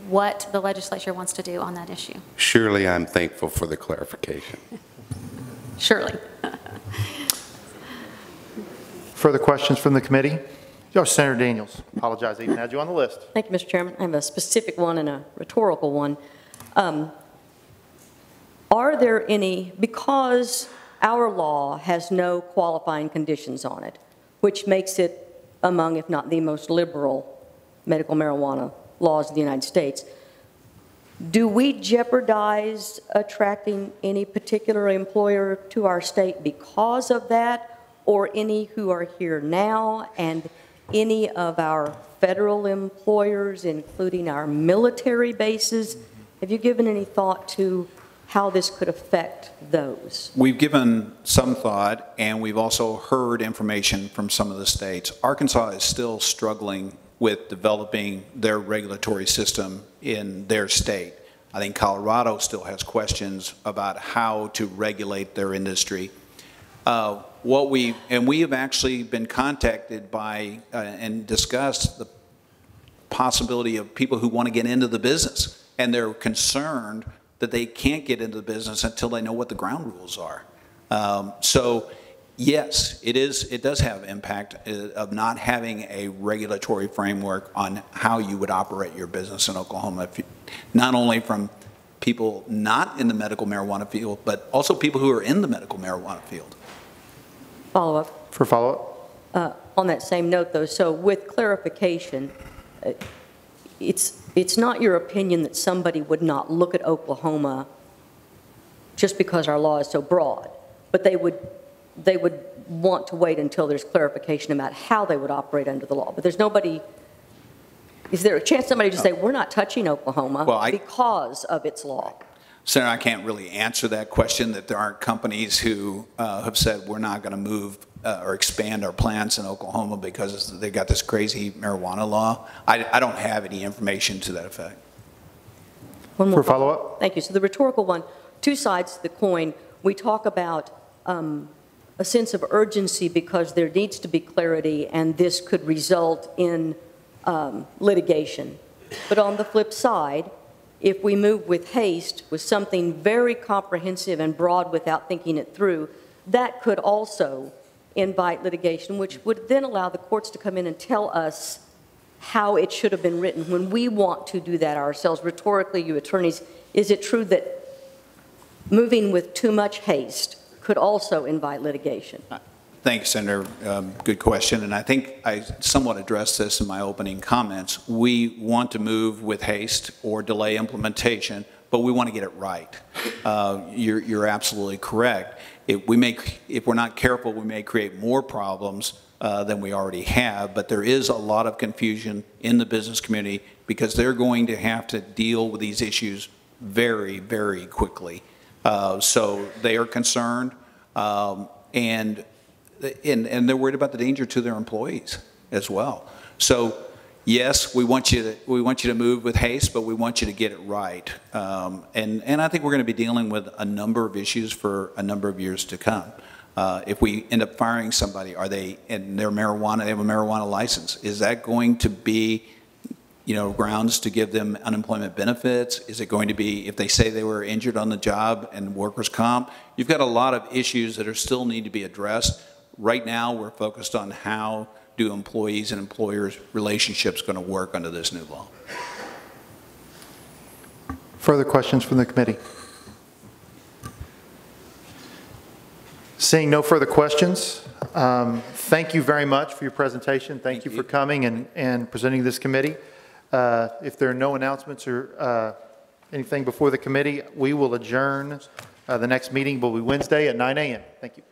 what the legislature wants to do on that issue. Surely I'm thankful for the clarification. Surely. Further questions from the committee? Oh, Senator Daniels. Apologize, I even had you on the list. Thank you, Mr. Chairman. I have a specific one and a rhetorical one. Are there any, because our law has no qualifying conditions on it, which makes it among, if not the most liberal medical marijuana laws in the United States, do we jeopardize attracting any particular employer to our state because of that, or any who are here now, and any of our federal employers, including our military bases? Have you given any thought to how this could affect those? We've given some thought, and we've also heard information from some of the states. Arkansas is still struggling with developing their regulatory system in their state. I think Colorado still has questions about how to regulate their industry. We have actually been contacted by and discussed the possibility of people who want to get into the business, and they're concerned that they can't get into the business until they know what the ground rules are. So yes, it does have impact of not having a regulatory framework on how you would operate your business in Oklahoma, not only from people not in the medical marijuana field, but also people who are in the medical marijuana field. Follow-up. For follow-up? On that same note, though, so with clarification, it's not your opinion that somebody would not look at Oklahoma just because our law is so broad, but they would want to wait until there's clarification about how they would operate under the law. But there's nobody, is there a chance somebody just say, we're not touching Oklahoma because of its law? Senator, I can't really answer that question, that there aren't companies who have said we're not going to move or expand our plants in Oklahoma because they got this crazy marijuana law. I don't have any information to that effect. One more For follow-up? Thank you. So the rhetorical one, two sides to the coin. We talk about a sense of urgency because there needs to be clarity, and this could result in litigation. But on the flip side, if we move with haste with something very comprehensive and broad without thinking it through, that could also invite litigation, which would then allow the courts to come in and tell us how it should have been written when we want to do that ourselves. Rhetorically, you attorneys, is it true that moving with too much haste could also invite litigation? Thanks, Senator. Good question. And I think I somewhat addressed this in my opening comments. We want to move with haste or delay implementation, but we want to get it right. You're absolutely correct. If we're not careful, we may create more problems than we already have, but there is a lot of confusion in the business community because they're going to have to deal with these issues very, very quickly. So they are concerned, and they're worried about the danger to their employees as well. So yes, we want you to move with haste, but we want you to get it right. And I think we're going to be dealing with a number of issues for a number of years to come. If we end up firing somebody, are they in their marijuana? They have a marijuana license. Is that going to be, grounds to give them unemployment benefits? Is it going to be if they say they were injured on the job and workers' comp? You've got a lot of issues that still need to be addressed. Right now, we're focused on how do employees and employers relationships going to work under this new law. Further questions from the committee? Seeing no further questions, thank you very much for your presentation. Thank you for coming and presenting this committee. If there are no announcements or anything before the committee, we will adjourn. The next meeting will be Wednesday at 9 a.m. Thank you.